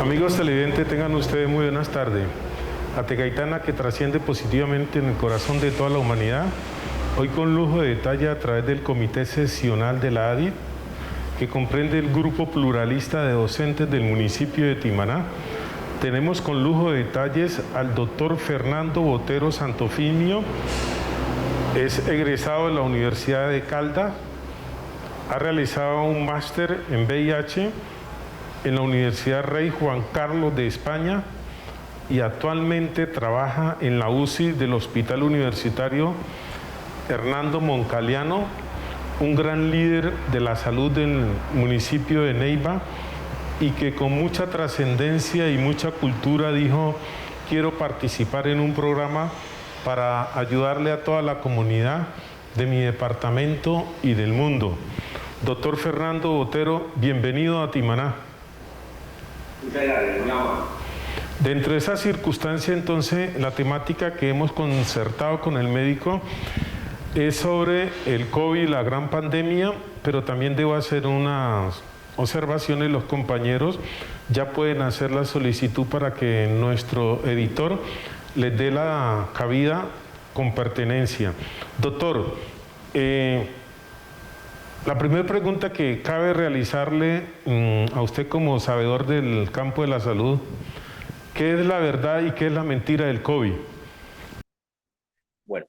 Amigos televidentes, tengan ustedes muy buenas tardes. Ategaitana que trasciende positivamente en el corazón de toda la humanidad, hoy con lujo de detalle a través del Comité Seccional de la ADIT, que comprende el grupo pluralista de docentes del municipio de Timaná. Tenemos con lujo de detalles al doctor Fernando Botero Santofimio, es egresado de la Universidad de Caldas, ha realizado un máster en VIH en la Universidad Rey Juan Carlos de España y actualmente trabaja en la UCI del Hospital Universitario Hernando Moncaliano, un gran líder de la salud del municipio de Neiva y que con mucha trascendencia y mucha cultura dijo: quiero participar en un programa para ayudarle a toda la comunidad de mi departamento y del mundo. Doctor Fernando Botero, bienvenido a Timaná. Muchas gracias, muy amable. Dentro de esa circunstancia, entonces, la temática que hemos concertado con el médico es sobre el COVID, la gran pandemia, pero también debo hacer unas observaciones. Los compañeros ya pueden hacer la solicitud para que nuestro editor les dé la cabida con pertenencia. Doctor, la primera pregunta que cabe realizarle a usted como sabedor del campo de la salud: ¿qué es la verdad y qué es la mentira del COVID? Bueno,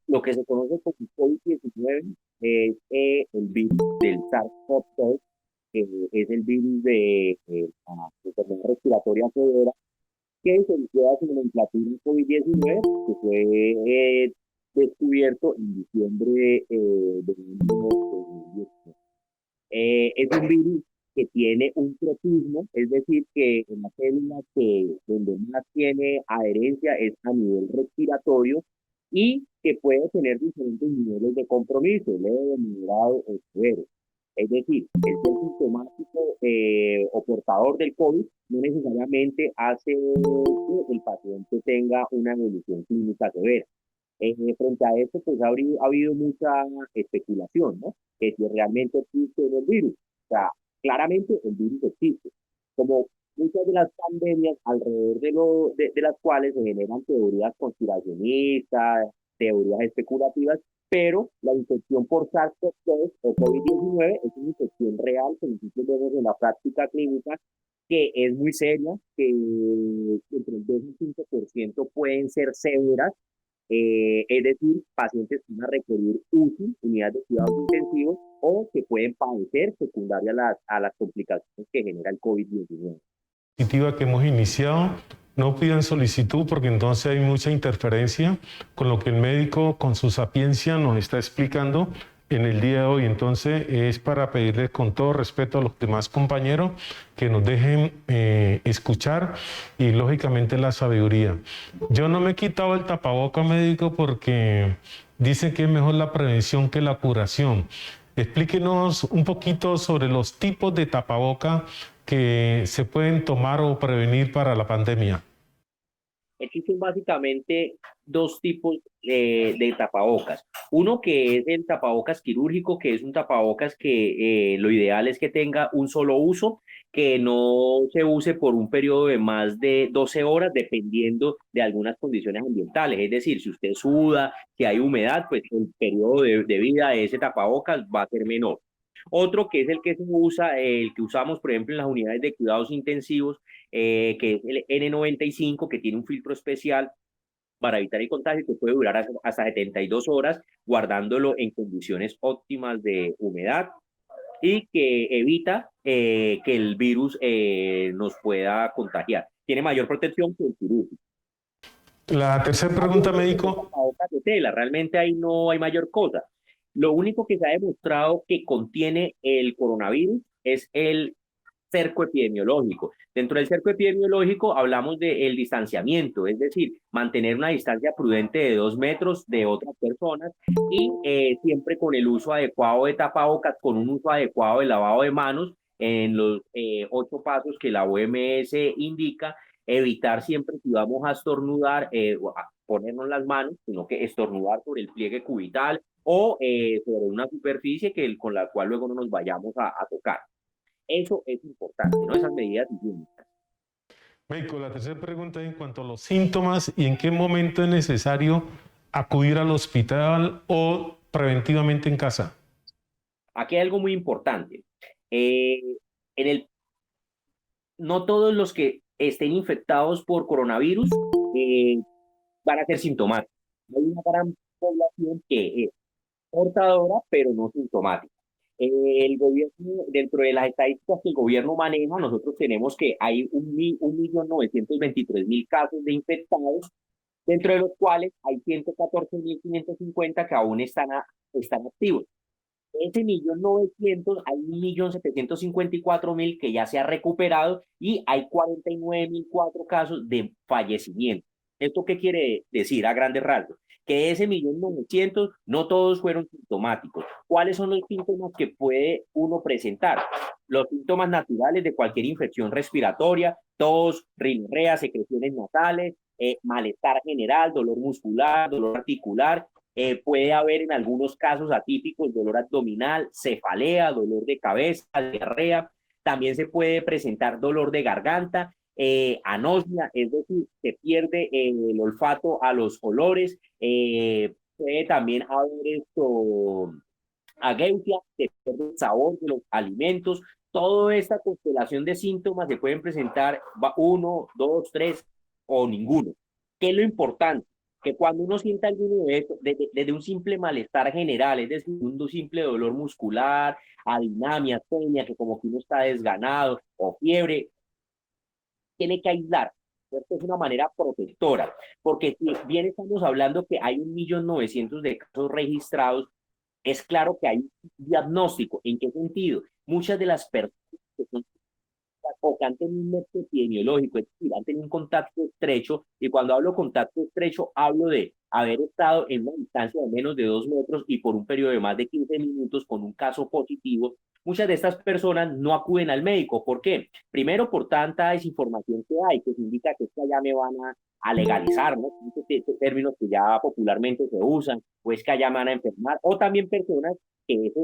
lo que se conoce como COVID-19 es el virus del SARS-CoV-2, que es el virus de la enfermedad respiratoria severa, que se lleva su nomenclatura COVID-19, que fue descubierto en diciembre del año 2019. Es un virus que tiene un tropismo, es decir, que en las células donde más tiene adherencia es a nivel respiratorio y que puede tener diferentes niveles de compromiso, leve, moderado o severo. Es decir, el ser sintomático o portador del COVID no necesariamente hace que el paciente tenga una evolución clínica severa. Frente a esto, pues ha habido mucha especulación, ¿no? Que si realmente existe el virus. O sea, claramente el virus existe. Como muchas de las pandemias alrededor de las cuales se generan teorías conspiracionistas, teorías especulativas, pero la infección por SARS-CoV-2 o COVID-19 es una infección real que nosotros vemos en la práctica clínica, que es muy seria, que entre el 2 y el 5% pueden ser severas, es decir, pacientes que van a requerir UCI, unidades de cuidados intensivos, o que pueden padecer secundaria a las complicaciones que genera el COVID-19. Que hemos iniciado, no pidan solicitud porque entonces hay mucha interferencia con lo que el médico con su sapiencia nos está explicando en el día de hoy. Entonces es para pedirles con todo respeto a los demás compañeros que nos dejen escuchar y lógicamente la sabiduría. Yo no me he quitado el tapaboca, médico, porque dicen que es mejor la prevención que la curación. Explíquenos un poquito sobre los tipos de tapaboca que se pueden tomar o prevenir para la pandemia. Existen básicamente dos tipos de tapabocas. Uno que es el tapabocas quirúrgico, que es un tapabocas que lo ideal es que tenga un solo uso, que no se use por un periodo de más de 12 horas, dependiendo de algunas condiciones ambientales. Es decir, si usted suda, si hay humedad, pues el periodo de vida de ese tapabocas va a ser menor. Otro que es el que se usa, el que usamos, por ejemplo, en las unidades de cuidados intensivos, que es el N95, que tiene un filtro especial para evitar el contagio, que puede durar hasta 72 horas, guardándolo en condiciones óptimas de humedad y que evita que el virus nos pueda contagiar. Tiene mayor protección que el quirúrgico. La tercera pregunta, médico. De tela, realmente ahí no hay mayor cosa. Lo único que se ha demostrado que contiene el coronavirus es el cerco epidemiológico. Dentro del cerco epidemiológico hablamos del distanciamiento, es decir, mantener una distancia prudente de 2 metros de otras personas y siempre con el uso adecuado de tapabocas, con un uso adecuado de lavado de manos en los 8 pasos que la OMS indica, evitar siempre si vamos a estornudar, a ponernos las manos, sino que estornudar sobre el pliegue cubital o sobre una superficie con la cual luego no nos vayamos a tocar. Eso es importante, ¿no? Esas medidas higiénicas. Médico, la tercera pregunta es en cuanto a los síntomas y en qué momento es necesario acudir al hospital o preventivamente en casa. Aquí hay algo muy importante. Eh, en el, no todos los que estén infectados por coronavirus van a ser sintomáticos. Hay una gran población que es portadora, pero no sintomática. El gobierno, dentro de las estadísticas que el gobierno maneja, nosotros tenemos que hay 1.923.000 casos de infectados, dentro de los cuales hay 114.550 que aún están activos. Ese 1.900.000, hay 1.754.000 que ya se ha recuperado y hay 49.004 casos de fallecimiento. ¿Esto qué quiere decir a grandes rasgos? Que de ese 1.900.000 no todos fueron sintomáticos. ¿Cuáles son los síntomas que puede uno presentar? Los síntomas naturales de cualquier infección respiratoria, tos, rinorrea, secreciones nasales, malestar general, dolor muscular, dolor articular. Puede haber en algunos casos atípicos dolor abdominal, cefalea, dolor de cabeza, diarrea. También se puede presentar dolor de garganta, anosmia, es decir, se pierde el olfato a los olores. Puede también haber esto, ageusia, se pierde el sabor de los alimentos. Toda esta constelación de síntomas se pueden presentar uno, dos, tres o ninguno. ¿Qué es lo importante? Que cuando uno sienta alguno de esto, desde un simple malestar general, es decir, un simple dolor muscular, adinamia, tenia, que como que uno está desganado, o fiebre, tiene que aislar. Esto es una manera protectora, porque si bien estamos hablando que hay 1.900.000 de casos registrados, es claro que hay un diagnóstico. ¿En qué sentido? Muchas de las personas que son o que han tenido un nexo epidemiológico, es decir, han tenido un contacto estrecho, y cuando hablo contacto estrecho, hablo de haber estado en una distancia de menos de 2 metros y por un periodo de más de 15 minutos con un caso positivo. Muchas de estas personas no acuden al médico. ¿Por qué? Primero, por tanta desinformación que hay, que se indica que ya me van a legalizar, ¿no? Estos términos que ya popularmente se usan, o es que allá me van a enfermar, o también personas que es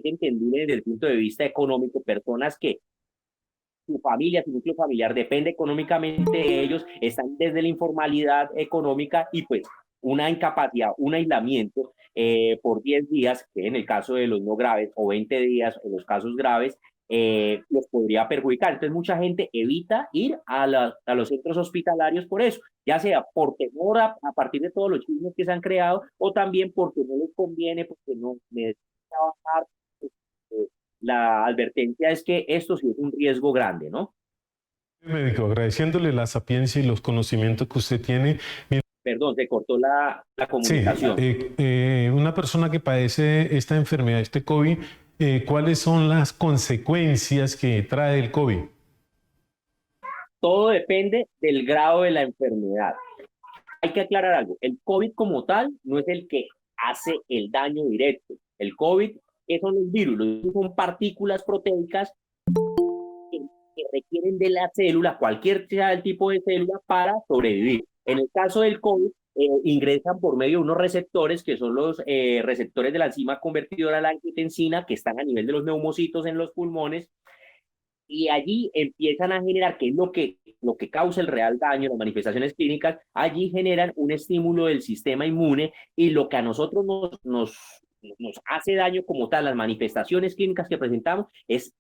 entendible desde el punto de vista económico, personas que su familia, su núcleo familiar depende económicamente de ellos, están desde la informalidad económica y pues una incapacidad, un aislamiento por 10 días, que en el caso de los no graves, o 20 días en los casos graves, los podría perjudicar. Entonces mucha gente evita ir a los centros hospitalarios por eso, ya sea por temor a partir de todos los chismes que se han creado, o también porque no les conviene, porque no necesitan trabajar. La advertencia es que esto sí es un riesgo grande, ¿no? Médico, agradeciéndole la sapiencia y los conocimientos que usted tiene. Perdón, se cortó la Sí, comunicación. una persona que padece esta enfermedad, este COVID, ¿cuáles son las consecuencias que trae el COVID? Todo depende del grado de la enfermedad. Hay que aclarar algo, el COVID como tal no es el que hace el daño directo. El COVID, ¿qué son los virus? Los virus son partículas proteicas que, que requieren de la célula, cualquier sea el tipo de célula, para sobrevivir. En el caso del COVID, ingresan por medio de unos receptores que son los receptores de la enzima convertidora a la angiotensina, que están a nivel de los neumocitos en los pulmones, y allí empiezan a generar, que es lo que causa el real daño, las manifestaciones clínicas, allí generan un estímulo del sistema inmune, y lo que a nosotros nos hace daño como tal, las manifestaciones clínicas que presentamos, es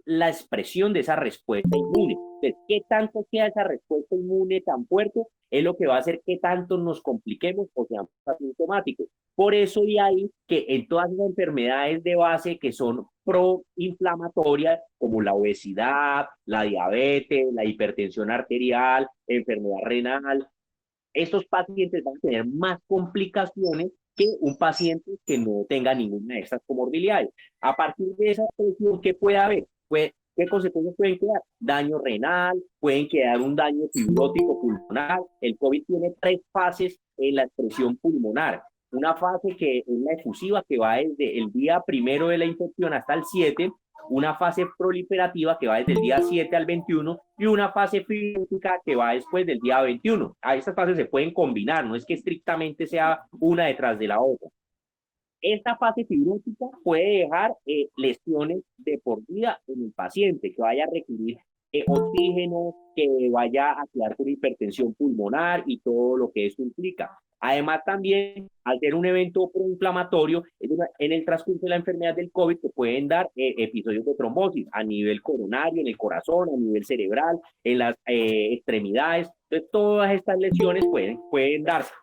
la expresión de esa respuesta inmune. Entonces, ¿qué tanto queda esa respuesta inmune tan fuerte? Es lo que va a hacer que tanto nos compliquemos o seamos asintomáticos. Por eso de ahí que en todas las enfermedades de base que son proinflamatorias, como la obesidad, la diabetes, la hipertensión arterial, enfermedad renal, estos pacientes van a tener más complicaciones que un paciente que no tenga ninguna de estas comorbilidades. A partir de esa presión, ¿qué puede haber? ¿Qué consecuencias pueden quedar? Daño renal, pueden quedar un daño fibrótico pulmonar. El COVID tiene 3 fases en la expresión pulmonar. Una fase que es la efusiva, que va desde el día primero de la infección hasta el 7, una fase proliferativa que va desde el día 7 al 21 y una fase fibrótica que va después del día 21. A estas fases se pueden combinar, no es que estrictamente sea una detrás de la otra. Esta fase fibrótica puede dejar lesiones de por vida en el paciente, que vaya a requerir oxígeno, que vaya a quedar con hipertensión pulmonar y todo lo que eso implica. Además, también, al ser un evento proinflamatorio, en el transcurso de la enfermedad del COVID se pueden dar episodios de trombosis a nivel coronario, en el corazón, a nivel cerebral, en las extremidades. Entonces, todas estas lesiones pueden darse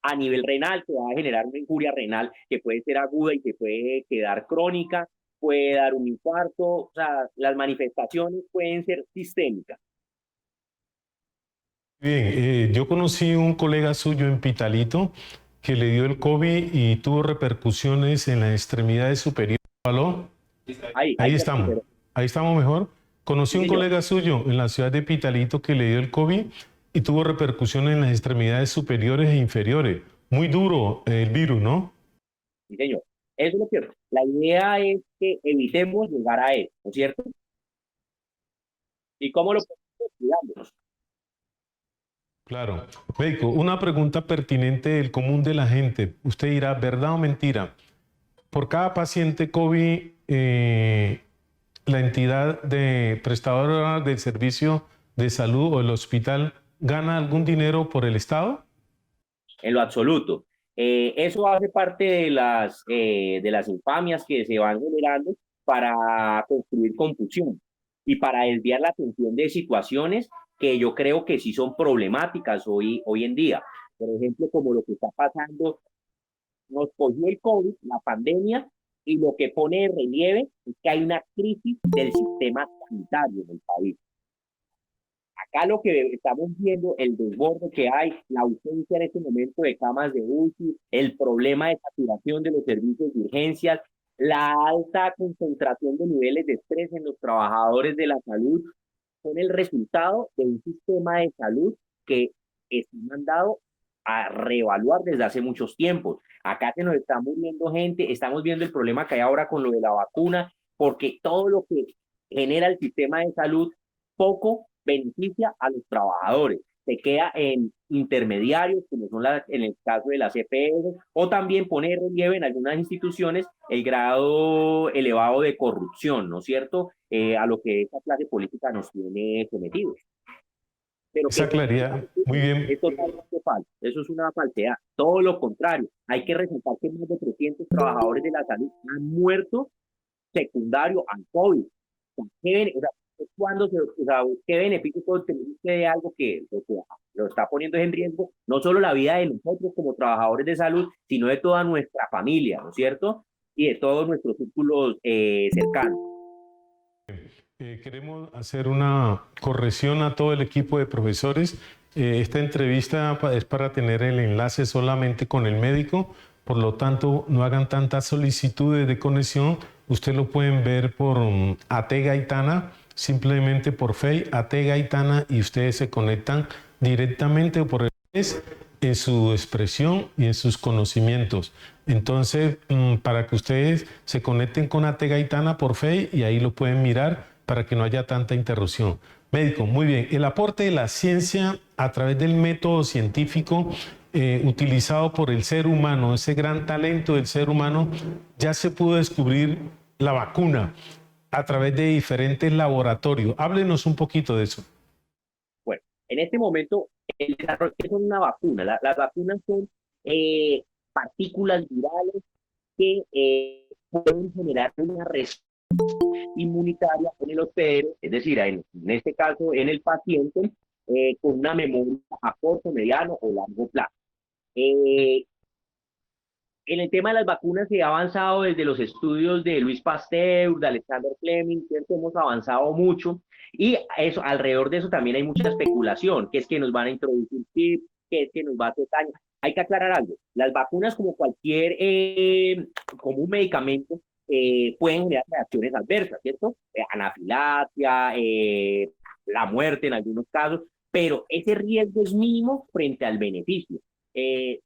a nivel renal, que va a generar una injuria renal que puede ser aguda y que puede quedar crónica, puede dar un infarto, o sea, las manifestaciones pueden ser sistémicas. Bien, yo conocí un colega suyo en Pitalito que le dio el COVID y tuvo repercusiones en las extremidades superiores. ¿Aló? Ahí estamos, ahí estamos mejor. Conocí un colega suyo en la ciudad de Pitalito que le dio el COVID y tuvo repercusiones en las extremidades superiores e inferiores. Muy duro el virus, ¿no? Sí, señor. Eso es lo cierto. La idea es que evitemos llegar a él, ¿no es cierto? ¿Y cómo lo podemos cuidándonos? Claro. Médico, una pregunta pertinente del común de la gente. Usted dirá, ¿verdad o mentira? Por cada paciente COVID, la entidad de prestadora del servicio de salud o el hospital gana algún dinero por el Estado? En lo absoluto. Eso hace parte de las infamias que se van generando para construir confusión y para desviar la atención de situaciones que yo creo que sí son problemáticas hoy en día. Por ejemplo, como lo que está pasando, nos cogió el COVID, la pandemia, y lo que pone de relieve es que hay una crisis del sistema sanitario en el país. Acá lo que estamos viendo, el desborde que hay, la ausencia en este momento de camas de UCI, el problema de saturación de los servicios de urgencias, la alta concentración de niveles de estrés en los trabajadores de la salud, son el resultado de un sistema de salud que está mandado a reevaluar desde hace muchos tiempos. Acá se nos está muriendo gente, estamos viendo el problema que hay ahora con lo de la vacuna, porque todo lo que genera el sistema de salud poco beneficia a los trabajadores. Se queda en intermediarios, como son en el caso de las EPS, o también pone relieve en algunas instituciones el grado elevado de corrupción, ¿no es cierto? A lo que esta clase política nos tiene sometidos. Pero Esa claridad, muy bien. es totalmente falso, eso es una falsedad. Todo lo contrario, hay que resaltar que más de 300 trabajadores de la salud han muerto secundario al COVID. O sea, cuando ¿qué beneficio puede tener usted de algo que lo está poniendo en riesgo no solo la vida de nosotros como trabajadores de salud, sino de toda nuestra familia, ¿no es cierto? Y de todos nuestros círculos cercanos. Queremos hacer una corrección a todo el equipo de profesores. Esta entrevista es para tener el enlace solamente con el médico, por lo tanto no hagan tantas solicitudes de conexión. Ustedes lo pueden ver por AT Gaitana, simplemente por Face, AT Gaitana, y ustedes se conectan directamente por el en su expresión y en sus conocimientos. Entonces, para que ustedes se conecten con AT Gaitana por Face y ahí lo pueden mirar para que no haya tanta interrupción. Médico, muy bien. El aporte de la ciencia a través del método científico utilizado por el ser humano, ese gran talento del ser humano, ya se pudo descubrir la vacuna a través de diferentes laboratorios. Háblenos un poquito de eso. Bueno, en este momento, el desarrollo es una vacuna. Las vacunas son partículas virales que pueden generar una respuesta inmunitaria en el hospedero, es decir, en este caso en el paciente, con una memoria a corto, mediano o largo plazo. En el tema de las vacunas se ha avanzado desde los estudios de Luis Pasteur, de Alexander Fleming, ¿cierto? Hemos avanzado mucho y eso, alrededor de eso también hay mucha especulación, que es que nos van a introducir chip, que es que nos va a hacer daño. Hay que aclarar algo, las vacunas como cualquier, como un medicamento, pueden generar reacciones adversas, ¿cierto? Anafilaxia, la muerte en algunos casos, pero ese riesgo es mínimo frente al beneficio.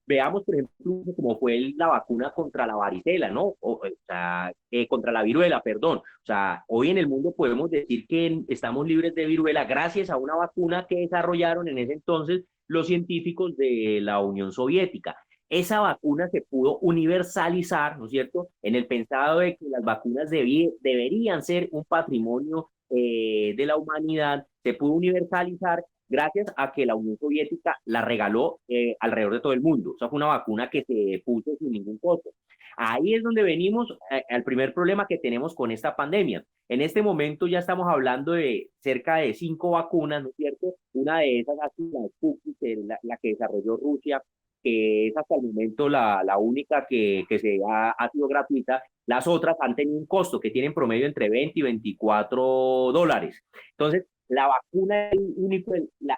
Veamos, por ejemplo, como fue la vacuna contra la varicela, ¿no? O sea, contra la viruela, perdón. O sea, hoy en el mundo podemos decir que estamos libres de viruela gracias a una vacuna que desarrollaron en ese entonces los científicos de la Unión Soviética. esa vacuna se pudo universalizar, ¿no es cierto?, en el pensado de que las vacunas deberían ser un patrimonio de la humanidad, se pudo universalizar gracias a que la Unión Soviética la regaló alrededor de todo el mundo. O sea, fue una vacuna que se puso sin ningún costo. Ahí es donde venimos al primer problema que tenemos con esta pandemia. En este momento ya estamos hablando de cerca de 5 vacunas, ¿no es cierto? Una de esas ha sido la Sputnik, la que desarrolló Rusia, que es hasta el momento la única que ha sido gratuita. Las otras han tenido un costo que tienen promedio entre 20 y 24 dólares. Entonces, la vacuna es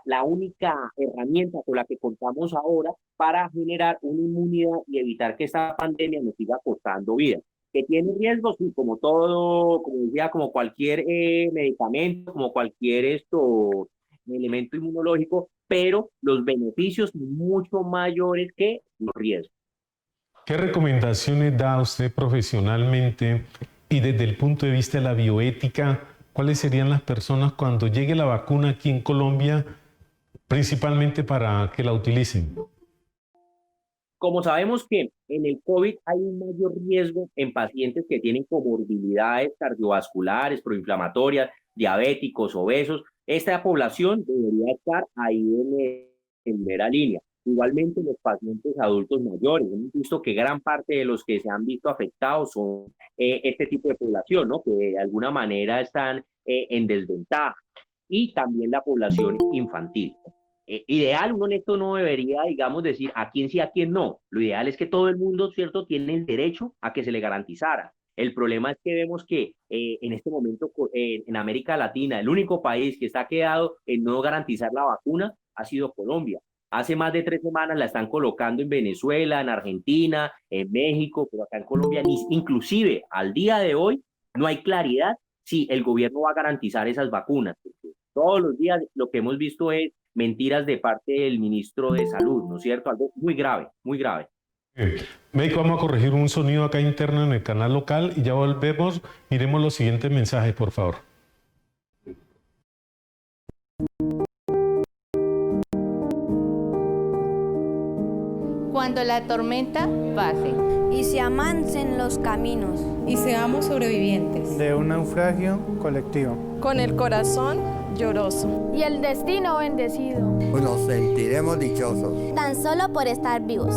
la única herramienta con la que contamos ahora para generar una inmunidad y evitar que esta pandemia nos siga costando vidas. ¿Que tiene riesgos? Sí, como todo, como decía, como cualquier medicamento, como cualquier elemento inmunológico, pero los beneficios son mucho mayores que los riesgos. ¿Qué recomendaciones da usted profesionalmente y desde el punto de vista de la bioética? ¿Cuáles serían las personas cuando llegue la vacuna aquí en Colombia, principalmente para que la utilicen? Como sabemos que en el COVID hay un mayor riesgo en pacientes que tienen comorbilidades cardiovasculares, proinflamatorias, diabéticos, obesos, esta población debería estar ahí en primera línea. Igualmente los pacientes adultos mayores, hemos visto que gran parte de los que se han visto afectados son este tipo de población, ¿no?, que de alguna manera están en desventaja. Y también la población infantil. Ideal, uno en esto no debería, digamos, decir a quién sí, a quién no. Lo ideal es que todo el mundo, ¿cierto?, tiene el derecho a que se le garantizara. El problema es que vemos que en este momento en América Latina, el único país que está quedado en no garantizar la vacuna ha sido Colombia. Hace más de 3 semanas la están colocando en Venezuela, en Argentina, en México, pero acá en Colombia, inclusive al día de hoy, no hay claridad si el gobierno va a garantizar esas vacunas. Todos los días lo que hemos visto es mentiras de parte del ministro de Salud, ¿no es cierto? Algo muy grave, muy grave. Médico, vamos a corregir un sonido acá interno en el canal local y ya volvemos. Miremos los siguientes mensajes, por favor. Cuando la tormenta pase y se amansen los caminos y seamos sobrevivientes de un naufragio colectivo, con el corazón lloroso y el destino bendecido, nos sentiremos dichosos tan solo por estar vivos.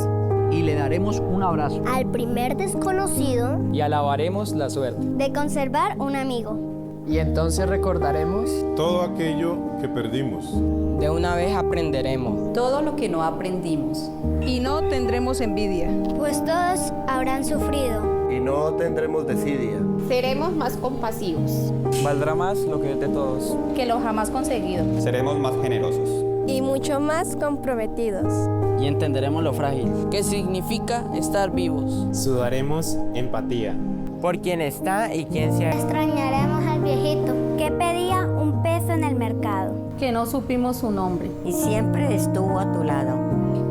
Y le daremos un abrazo al primer desconocido y alabaremos la suerte de conservar un amigo. Y entonces recordaremos todo aquello que perdimos. De una vez aprenderemos todo lo que no aprendimos. Y no tendremos envidia, pues todos habrán sufrido. Y no tendremos desidia. Seremos más compasivos. Valdrá más lo que es de todos que lo jamás conseguido. Seremos más generosos. Y mucho más comprometidos. Y entenderemos lo frágil que significa estar vivos. Sudaremos empatía por quien está y quien se ha. Extrañaremos al viejito que pedía un peso en el mercado, que no supimos su nombre y siempre estuvo a tu lado.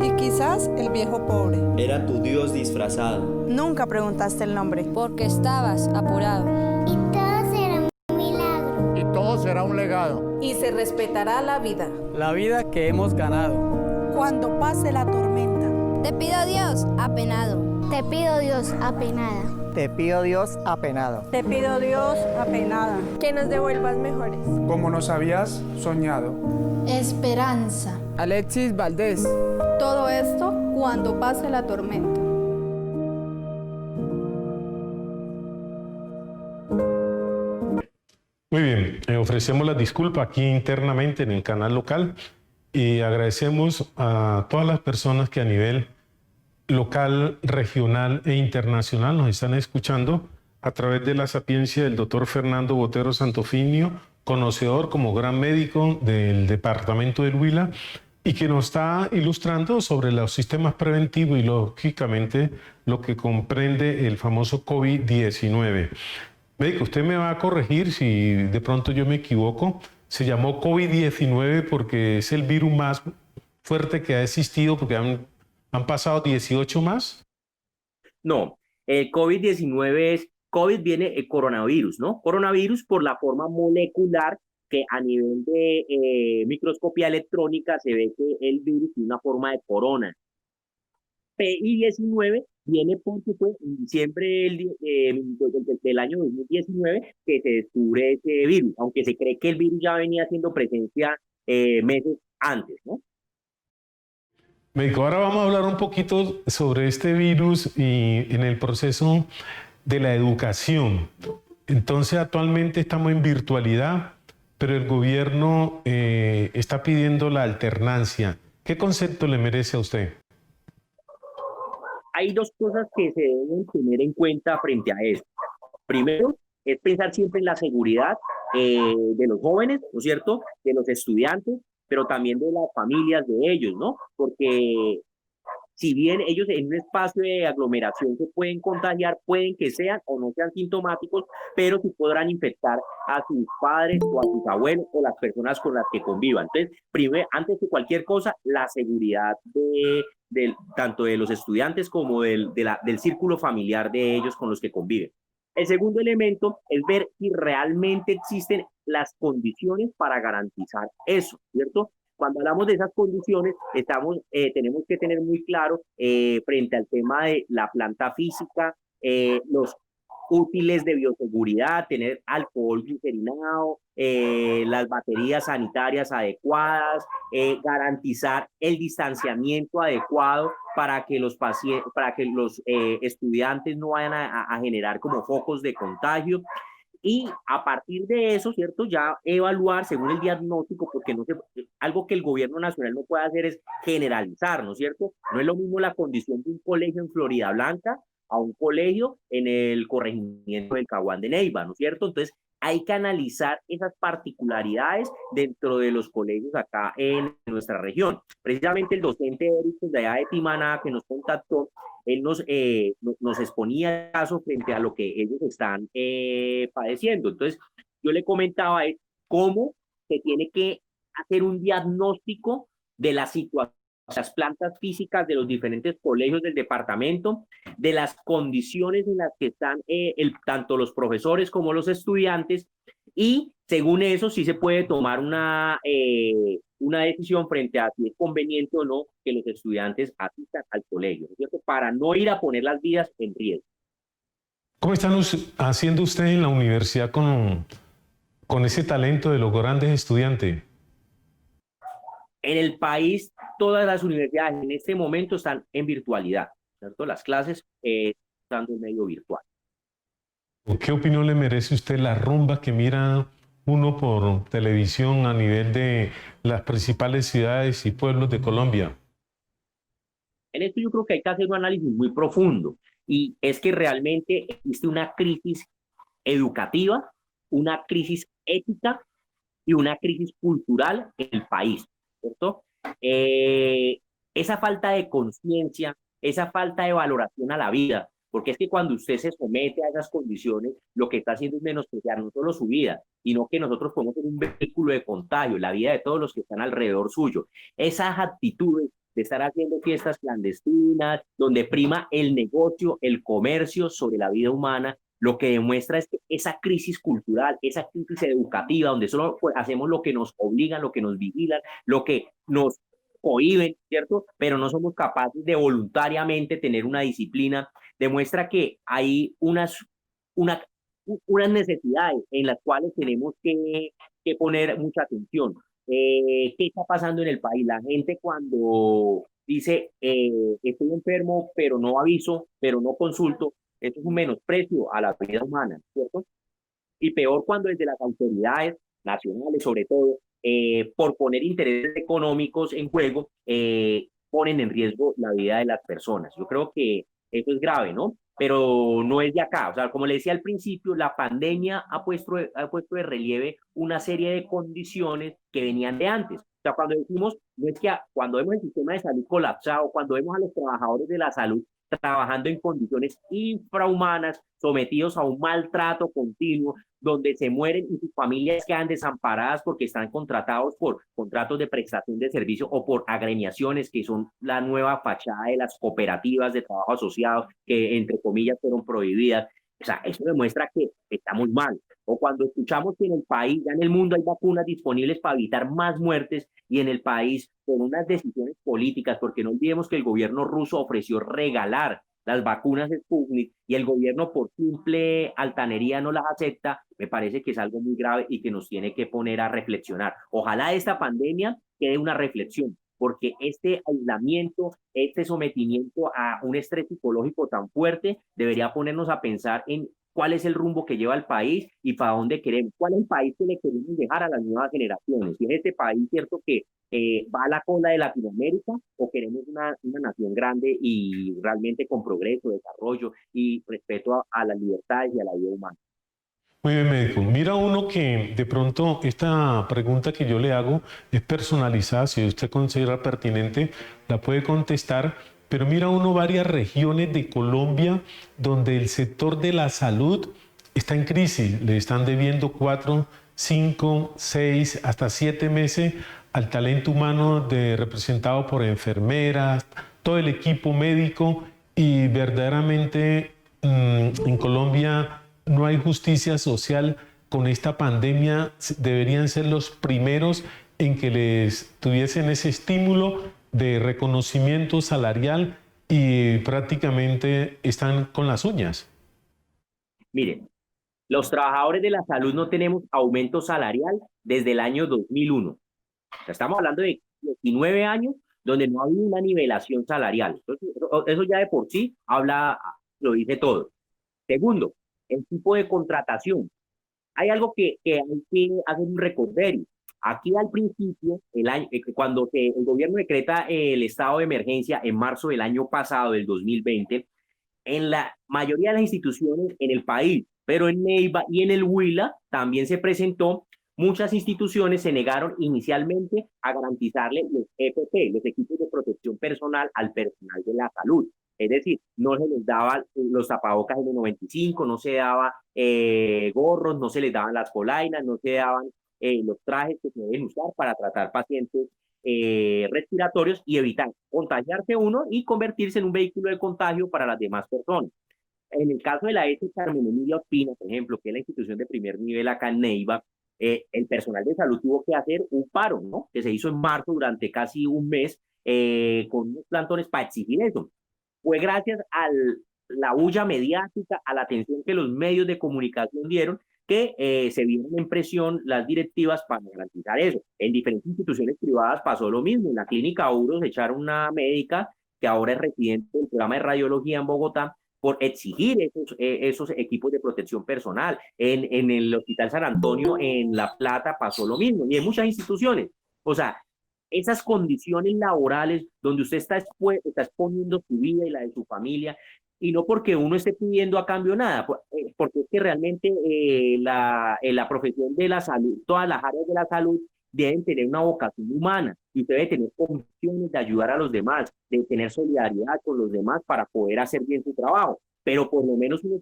Y quizás el viejo pobre era tu Dios disfrazado. Nunca preguntaste el nombre porque estabas apurado. Y todo será un milagro. Y todo será un legado. Y se respetará la vida que hemos ganado. Cuando pase la tormenta. Te pido Dios apenado. Te pido Dios apenada. Te pido Dios apenado. Te pido Dios apenada. Que nos devuelvas mejores. como nos habías soñado. Esperanza. Alexis Valdés. Todo esto cuando pase la tormenta. Muy bien, ofrecemos la disculpa aquí internamente en el canal local y agradecemos a todas las personas que a nivel local, regional e internacional nos están escuchando a través de la sapiencia del doctor Fernando Botero Santofimio, conocedor como gran médico del departamento del Huila y que nos está ilustrando sobre los sistemas preventivos y lógicamente lo que comprende el famoso COVID-19. Médico, usted me va a corregir si de pronto yo me equivoco. Se llamó COVID-19 porque es el virus más fuerte que ha existido, porque han pasado 18 más. No, el COVID-19 es, COVID viene el coronavirus, ¿no? Coronavirus por la forma molecular que a nivel de microscopía electrónica se ve que el virus tiene una forma de corona. PI-19 viene porque fue en diciembre del año 2019 que se descubre ese virus, aunque se cree que el virus ya venía haciendo presencia meses antes, ¿no? Médico, ahora vamos a hablar un poquito sobre este virus y en el proceso de la educación. Entonces, actualmente estamos en virtualidad, pero el gobierno está pidiendo la alternancia. ¿Qué concepto le merece a usted? Hay dos cosas que se deben tener en cuenta frente a esto. Primero, es pensar siempre en la seguridad de los jóvenes, ¿no es cierto?, de los estudiantes, pero también de las familias de ellos, ¿no? Porque si bien ellos en un espacio de aglomeración se pueden contagiar, pueden que sean o no sean sintomáticos, pero sí podrán infectar a sus padres o a sus abuelos o las personas con las que convivan. Entonces, primero, antes de cualquier cosa, la seguridad tanto de los estudiantes como del círculo familiar de ellos con los que conviven. El segundo elemento es ver si realmente existen las condiciones para garantizar eso, ¿cierto? Cuando hablamos de esas condiciones, tenemos que tener muy claro frente al tema de la planta física, los útiles de bioseguridad, tener alcohol glicerinado, las baterías sanitarias adecuadas, garantizar el distanciamiento adecuado para que los estudiantes no vayan a generar como focos de contagio. Y a partir de eso, ¿cierto? Ya evaluar según el diagnóstico, porque algo que el gobierno nacional no puede hacer es generalizar, ¿no es cierto? No es lo mismo la condición de un colegio en Florida Blanca a un colegio en el corregimiento del Caguán de Neiva, ¿no es cierto? Entonces, hay que analizar esas particularidades dentro de los colegios acá en nuestra región. Precisamente el docente Eric de allá de Timaná que nos contactó, él nos exponía el caso frente a lo que ellos están padeciendo. Entonces, yo le comentaba cómo se tiene que hacer un diagnóstico de la situación, las plantas físicas de los diferentes colegios del departamento, de las condiciones en las que están tanto los profesores como los estudiantes, y según eso sí se puede tomar una decisión frente a si es conveniente o no que los estudiantes asistan al colegio, ¿no es cierto?, para no ir a poner las vidas en riesgo. ¿Cómo están haciendo ustedes en la universidad con ese talento de los grandes estudiantes? En el país, todas las universidades en este momento están en virtualidad, ¿cierto? Las clases están en medio virtual. ¿Qué opinión le merece usted la rumba que mira uno por televisión a nivel de las principales ciudades y pueblos de Colombia? En esto yo creo que hay que hacer un análisis muy profundo, y es que realmente existe una crisis educativa, una crisis ética y una crisis cultural en el país, ¿cierto? Esa falta de conciencia, esa falta de valoración a la vida, porque es que cuando usted se somete a esas condiciones, lo que está haciendo es menospreciar no solo su vida, sino que nosotros podemos ser un vehículo de contagio, la vida de todos los que están alrededor suyo. Esas actitudes de estar haciendo fiestas clandestinas, donde prima el negocio, el comercio sobre la vida humana, lo que demuestra es que esa crisis cultural, esa crisis educativa, donde solo hacemos lo que nos obligan, lo que nos vigilan, lo que nos cohíben, ¿cierto? Pero no somos capaces de voluntariamente tener una disciplina, demuestra que hay unas necesidades en las cuales tenemos que poner mucha atención. ¿Qué está pasando en el país? La gente cuando dice estoy enfermo, pero no aviso, pero no consulto, eso es un menosprecio a la vida humana, ¿cierto? Y peor cuando desde las autoridades nacionales, sobre todo, por poner intereses económicos en juego, ponen en riesgo la vida de las personas. Yo creo que eso es grave, ¿no? Pero no es de acá. O sea, como le decía al principio, la pandemia ha puesto de relieve una serie de condiciones que venían de antes. O sea, cuando decimos, no es que cuando vemos el sistema de salud colapsado, cuando vemos a los trabajadores de la salud trabajando en condiciones infrahumanas, sometidos a un maltrato continuo, donde se mueren y sus familias quedan desamparadas porque están contratados por contratos de prestación de servicio o por agremiaciones, que son la nueva fachada de las cooperativas de trabajo asociado, que entre comillas fueron prohibidas. O sea, eso demuestra que está muy mal. o cuando escuchamos que en el país, ya en el mundo hay vacunas disponibles para evitar más muertes y en el país con unas decisiones políticas, porque no olvidemos que el gobierno ruso ofreció regalar las vacunas Sputnik y el gobierno por simple altanería no las acepta, me parece que es algo muy grave y que nos tiene que poner a reflexionar. Ojalá esta pandemia quede una reflexión, porque este aislamiento, este sometimiento a un estrés psicológico tan fuerte debería ponernos a pensar en cuál es el rumbo que lleva el país y para dónde queremos, cuál es el país que le queremos dejar a las nuevas generaciones. Si es este país, cierto, que va a la cola de Latinoamérica, o queremos una nación grande y realmente con progreso, desarrollo y respeto a las libertades y a la vida humana. Muy bien, médico. Mira uno que de pronto esta pregunta que yo le hago es personalizada, si usted considera pertinente, la puede contestar, pero mira uno varias regiones de Colombia donde el sector de la salud está en crisis, le están debiendo 4, 5, 6, hasta 7 meses al talento humano representado por enfermeras, todo el equipo médico, y verdaderamente en Colombia no hay justicia social. Con esta pandemia deberían ser los primeros en que les tuviesen ese estímulo de reconocimiento salarial y prácticamente están con las uñas. Miren, los trabajadores de la salud no tenemos aumento salarial desde el año 2001. O sea, estamos hablando de 19 años donde no ha habido una nivelación salarial. Entonces, eso ya de por sí lo dice todo. Segundo, el tipo de contratación. Hay algo que hay que hacer un recorderis. Aquí al principio, cuando el gobierno decreta el estado de emergencia en marzo del año pasado, del 2020, en la mayoría de las instituciones en el país, pero en Neiva y en el Huila también se presentó, muchas instituciones se negaron inicialmente a garantizarle los EPP, los equipos de protección personal, al personal de la salud. Es decir, no se les daba los tapabocas N95, no se daba gorros, no se les daban las polainas, no se daban los trajes que se deben usar para tratar pacientes respiratorios y evitar contagiarse uno y convertirse en un vehículo de contagio para las demás personas. En el caso de la ES Carmen Emilia Ospina, por ejemplo, que es la institución de primer nivel acá en Neiva, el personal de salud tuvo que hacer un paro, ¿no? Que se hizo en marzo durante casi un mes con unos plantones para exigir eso. Fue gracias a la bulla mediática, a la atención que los medios de comunicación dieron, que se vieron en presión las directivas para garantizar eso. En diferentes instituciones privadas pasó lo mismo. En la clínica Uros echaron una médica que ahora es residente del programa de radiología en Bogotá por exigir esos equipos de protección personal. En el Hospital San Antonio en La Plata pasó lo mismo, y en muchas instituciones. O sea, esas condiciones laborales donde usted está exponiendo su vida y la de su familia, y no porque uno esté pidiendo a cambio nada, porque es que realmente la profesión de la salud, todas las áreas de la salud deben tener una vocación humana, y usted debe tener condiciones de ayudar a los demás, de tener solidaridad con los demás para poder hacer bien su trabajo. Pero por lo menos uno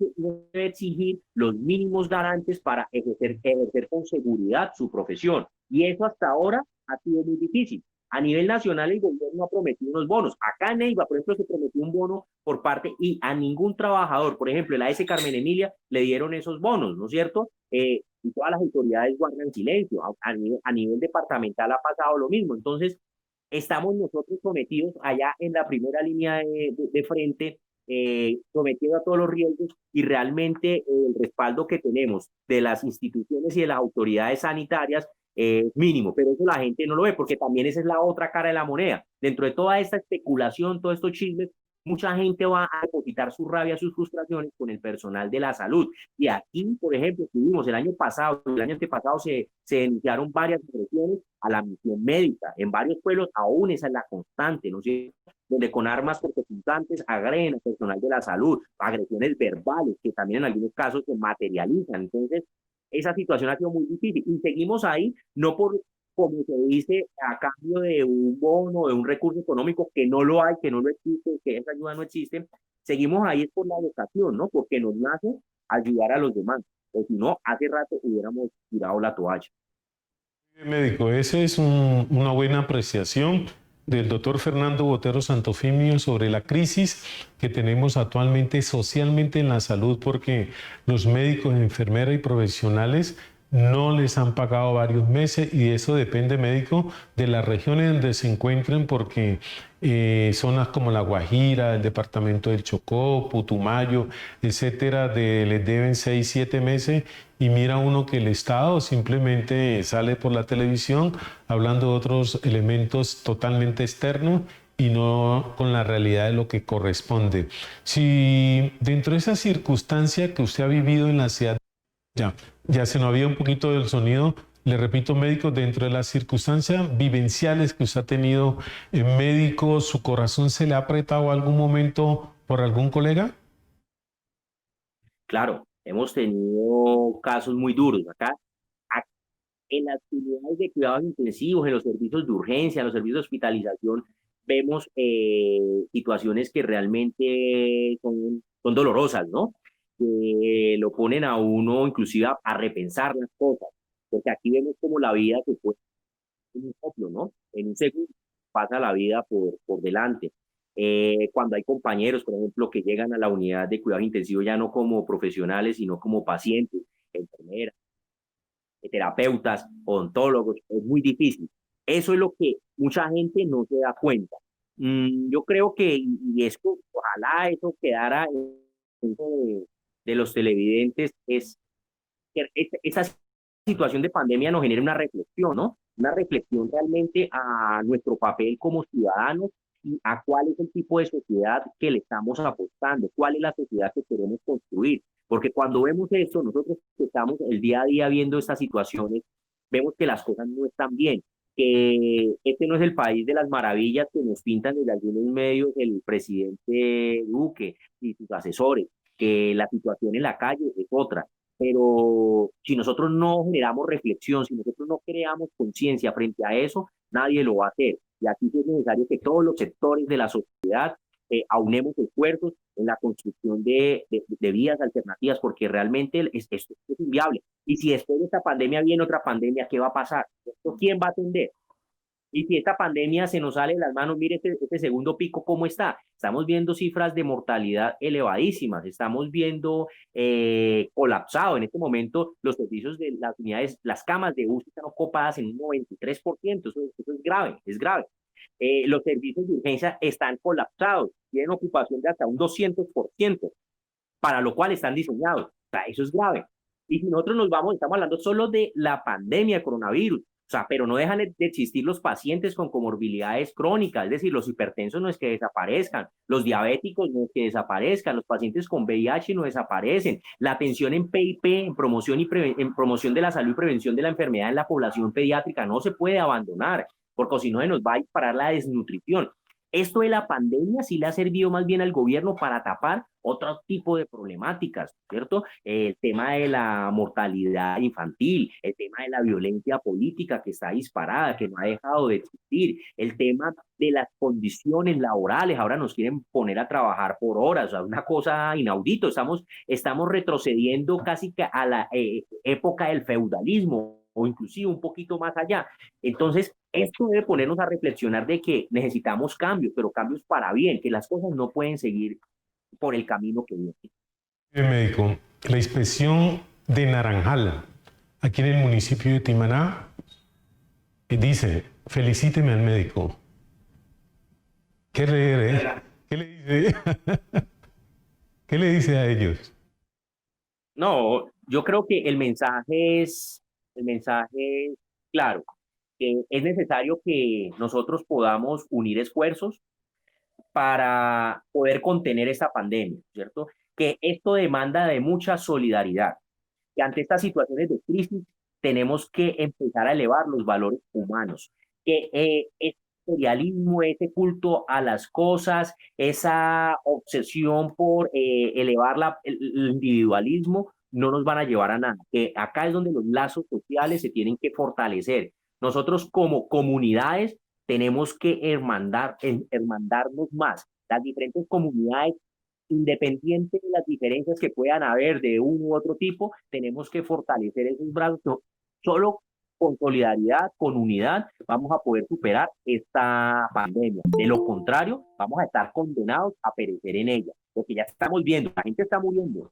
debe exigir los mínimos garantes para ejercer con seguridad su profesión. Y eso hasta ahora ha sido muy difícil. A nivel nacional, el gobierno ha prometido unos bonos. Acá en Neiva, por ejemplo, se prometió un bono por parte, y a ningún trabajador, por ejemplo, en la S. Carmen Emilia, le dieron esos bonos, ¿no es cierto? Y todas las autoridades guardan silencio. A nivel departamental ha pasado lo mismo. Entonces, estamos nosotros sometidos allá en la primera línea de frente, sometido a todos los riesgos, y realmente el respaldo que tenemos de las instituciones y de las autoridades sanitarias es mínimo, pero eso la gente no lo ve, porque también esa es la otra cara de la moneda. Dentro de toda esta especulación, todos estos chismes, mucha gente va a depositar su rabia, sus frustraciones con el personal de la salud. Y aquí, por ejemplo, tuvimos el año pasado, el año antepasado, se denunciaron varias agresiones a la misión médica. En varios pueblos aún esa es la constante, ¿no es cierto? Donde con armas persecutantes agreden al personal de la salud, agresiones verbales que también en algunos casos se materializan. Entonces, esa situación ha sido muy difícil, y seguimos ahí, no por, como se dice, a cambio de un bono, de un recurso económico, que no lo hay, que no lo existe, que esa ayuda no existe. Seguimos ahí es por la vocación, ¿no? Porque nos nace ayudar a los demás, o si no, hace rato hubiéramos tirado la toalla. Médico, esa es una buena apreciación. del doctor Fernando Botero Santofimio sobre la crisis que tenemos actualmente socialmente en la salud, porque los médicos, enfermeras y profesionales no les han pagado varios meses, y eso depende, médico, de las regiones donde se encuentren, porque zonas como La Guajira, el departamento del Chocó, Putumayo, etcétera, les deben 6, 7 meses, y mira uno que el Estado simplemente sale por la televisión hablando de otros elementos totalmente externos y no con la realidad de lo que corresponde. Si dentro de esa circunstancia que usted ha vivido en la ciudad, ya se nos había un poquito del sonido. Le repito, médico, dentro de las circunstancias vivenciales que usted ha tenido, médico, ¿su corazón se le ha apretado algún momento por algún colega? Claro, hemos tenido casos muy duros acá. En las unidades de cuidados intensivos, en los servicios de urgencia, en los servicios de hospitalización, vemos situaciones que realmente son dolorosas, ¿no? Que lo ponen a uno inclusive a repensar las cosas, porque aquí vemos como la vida se fue en un soplo, ¿no? En un segundo pasa la vida por delante. Cuando hay compañeros, por ejemplo, que llegan a la unidad de cuidado intensivo ya no como profesionales, sino como pacientes, enfermeras, terapeutas, odontólogos, es muy difícil. Eso es lo que mucha gente no se da cuenta. Yo creo que, y esto, ojalá eso quedara de los televidentes, es que esa situación de pandemia nos genera una reflexión, ¿no? Una reflexión realmente a nuestro papel como ciudadanos y a cuál es el tipo de sociedad que le estamos apostando, cuál es la sociedad que queremos construir. Porque cuando vemos esto, nosotros que estamos el día a día viendo estas situaciones, vemos que las cosas no están bien, que este no es el país de las maravillas que nos pintan desde algunos medios el presidente Duque y sus asesores, que la situación en la calle es otra. Pero si nosotros no generamos reflexión, si nosotros no creamos conciencia frente a eso, nadie lo va a hacer. Y aquí sí es necesario que todos los sectores de la sociedad aunemos esfuerzos en la construcción de vías alternativas, porque realmente esto es inviable. Y si después de esta pandemia viene otra pandemia, ¿qué va a pasar? ¿Quién va a atender? Y si esta pandemia se nos sale de las manos, mire este segundo pico, ¿cómo está? Estamos viendo cifras de mortalidad elevadísimas, estamos viendo colapsado en este momento los servicios de las unidades, las camas de UCI están ocupadas en un 93%, eso es grave, es grave. Los servicios de urgencia están colapsados, tienen ocupación de hasta un 200%, para lo cual están diseñados. O sea, eso es grave. Y si nosotros nos vamos, estamos hablando solo de la pandemia de coronavirus, o sea, pero no dejan de existir los pacientes con comorbilidades crónicas, es decir, los hipertensos no es que desaparezcan, los diabéticos no es que desaparezcan, los pacientes con VIH no desaparecen, la atención en PIP, en promoción de la salud y prevención de la enfermedad en la población pediátrica no se puede abandonar, porque si no se nos va a disparar la desnutrición. Esto de la pandemia sí le ha servido más bien al gobierno para tapar otro tipo de problemáticas, ¿cierto? El tema de la mortalidad infantil, el tema de la violencia política que está disparada, que no ha dejado de existir, el tema de las condiciones laborales, ahora nos quieren poner a trabajar por horas, o sea, una cosa inaudito, estamos retrocediendo casi que a la época del feudalismo, o inclusive un poquito más allá. Entonces, esto debe ponernos a reflexionar de que necesitamos cambios, pero cambios para bien, que las cosas no pueden seguir por el camino que viene. Médico, la inspección de Naranjal, aquí en el municipio de Timaná, dice, felicíteme al médico. ¿Qué le dice? ¿Qué le dice a ellos? No, yo creo que el mensaje es claro, que es necesario que nosotros podamos unir esfuerzos para poder contener esta pandemia, ¿cierto? Que esto demanda de mucha solidaridad, que ante estas situaciones de crisis tenemos que empezar a elevar los valores humanos, que ese materialismo, ese culto a las cosas, esa obsesión por elevar el individualismo, no nos van a llevar a nada, que acá es donde los lazos sociales se tienen que fortalecer. Nosotros como comunidades tenemos que hermandarnos más. Las diferentes comunidades, independiente de las diferencias que puedan haber de uno u otro tipo, tenemos que fortalecer esos brazos. Solo con solidaridad, con unidad, vamos a poder superar esta pandemia. De lo contrario, vamos a estar condenados a perecer en ella, porque ya estamos viendo, la gente está muriendo.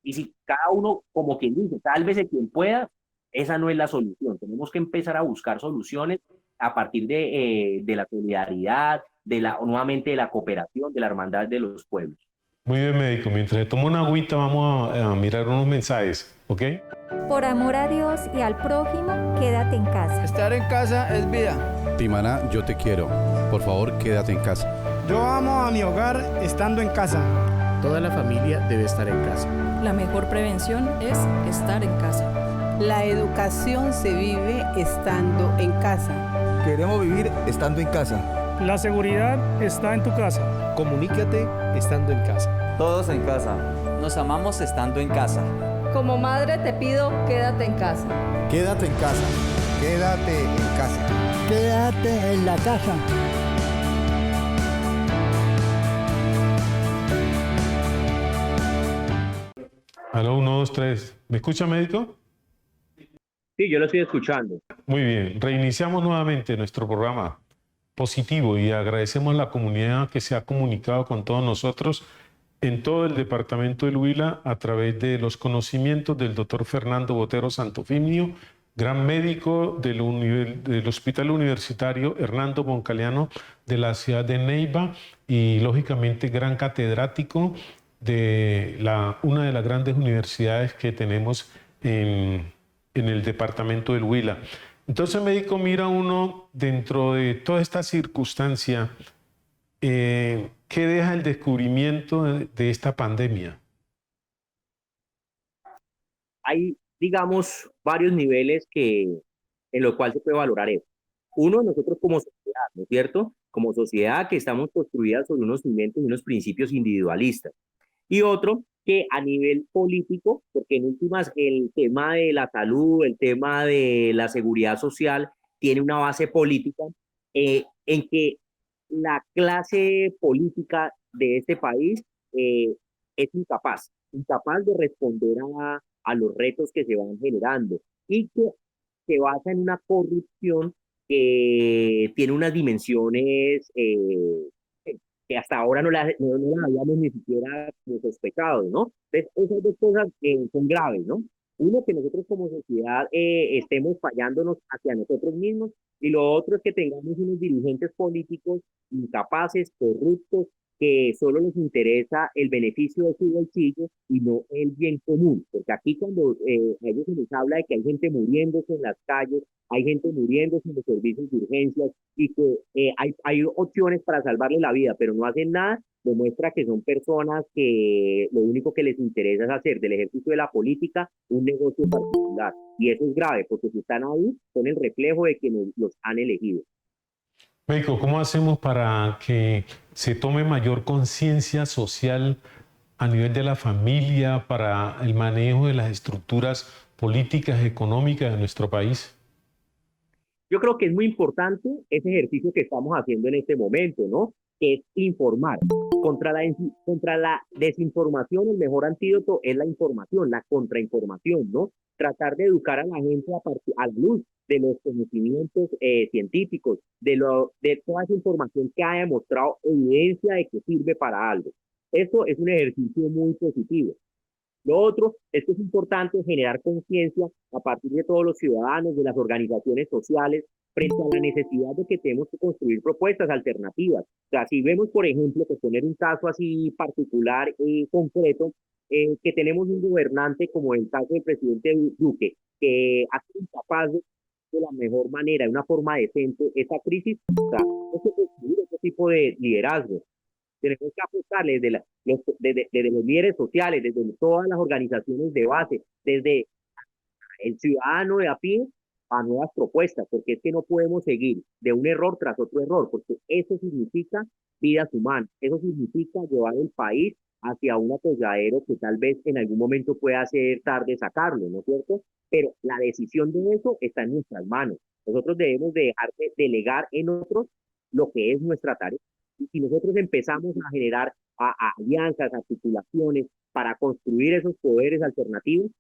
Y si cada uno, como quien dice, tal vez el quien pueda, esa no es la solución. Tenemos que empezar a buscar soluciones a partir de la solidaridad, nuevamente de la cooperación, de la hermandad de los pueblos. Muy bien, médico. Mientras tomo una agüita, vamos a mirar unos mensajes, ¿ok? Por amor a Dios y al prójimo, quédate en casa. Estar en casa es vida. Timana, yo te quiero. Por favor, quédate en casa. Yo amo a mi hogar estando en casa. Toda la familia debe estar en casa. La mejor prevención es estar en casa. La educación se vive estando en casa. Queremos vivir estando en casa. La seguridad está en tu casa. Comunícate estando en casa. Todos en casa. Nos amamos estando en casa. Como madre te pido, quédate en casa. Quédate en casa. Quédate en casa. Quédate en la casa. Aló, 1, 2, 3. ¿Me escucha, médico? Sí, yo lo estoy escuchando. Muy bien. Reiniciamos nuevamente nuestro programa positivo y agradecemos a la comunidad que se ha comunicado con todos nosotros en todo el departamento del Huila a través de los conocimientos del doctor Fernando Botero Santofimio, gran médico del Hospital Universitario Hernando Boncaleano de la ciudad de Neiva y lógicamente gran catedrático de una de las grandes universidades que tenemos en el departamento del Huila. Entonces, médico, mira uno dentro de toda esta circunstancia, ¿qué deja el descubrimiento de esta pandemia? Hay, digamos, varios niveles en los cuales se puede valorar eso. Uno, nosotros como sociedad, ¿no es cierto? Como sociedad que estamos construidas sobre unos cimientos y unos principios individualistas. Y otro, que a nivel político, porque en últimas el tema de la salud, el tema de la seguridad social tiene una base política en que la clase política de este país es incapaz de responder a los retos que se van generando y que se basa en una corrupción que tiene unas dimensiones que hasta ahora no las habíamos ni siquiera sospechado, ¿no? Entonces, esas dos cosas son graves, ¿no? Uno, que nosotros como sociedad estemos fallándonos hacia nosotros mismos, y lo otro es que tengamos unos dirigentes políticos incapaces, corruptos, que solo les interesa el beneficio de su bolsillo y no el bien común. Porque aquí cuando a ellos se les habla de que hay gente muriéndose en las calles, hay gente muriéndose en los servicios de urgencias y que hay opciones para salvarle la vida, pero no hacen nada, demuestra que son personas que lo único que les interesa es hacer del ejercicio de la política un negocio particular. Y eso es grave, porque si están ahí, son el reflejo de quienes los han elegido. Médico, ¿cómo hacemos para que se tome mayor conciencia social a nivel de la familia para el manejo de las estructuras políticas, económicas de nuestro país? Yo creo que es muy importante ese ejercicio que estamos haciendo en este momento, ¿no? Que es informar. Contra la desinformación, el mejor antídoto es la información, la contrainformación, ¿no? Tratar de educar a la gente a la luz de los conocimientos científicos, de toda esa información que ha demostrado evidencia de que sirve para algo. Eso es un ejercicio muy positivo. Lo otro es que es importante generar conciencia a partir de todos los ciudadanos, de las organizaciones sociales, frente a la necesidad de que tenemos que construir propuestas alternativas. O sea, si vemos, por ejemplo, que poner un caso así particular y concreto, que tenemos un gobernante como el caso del presidente Duque, que ha sido incapaz de la mejor manera, de una forma decente, esa crisis, o sea, no se puede construir ese tipo de liderazgo. Tenemos que apostarle desde los líderes sociales, desde todas las organizaciones de base, desde el ciudadano de a pie a nuevas propuestas, porque es que no podemos seguir de un error tras otro error, porque eso significa vidas humanas, eso significa llevar el país hacia un atolladero que tal vez en algún momento pueda ser tarde sacarlo, ¿no es cierto? Pero la decisión de eso está en nuestras manos. Nosotros debemos dejar de delegar en otros lo que es nuestra tarea. Y si nosotros empezamos a generar alianzas, articulaciones, para construir esos poderes alternativos,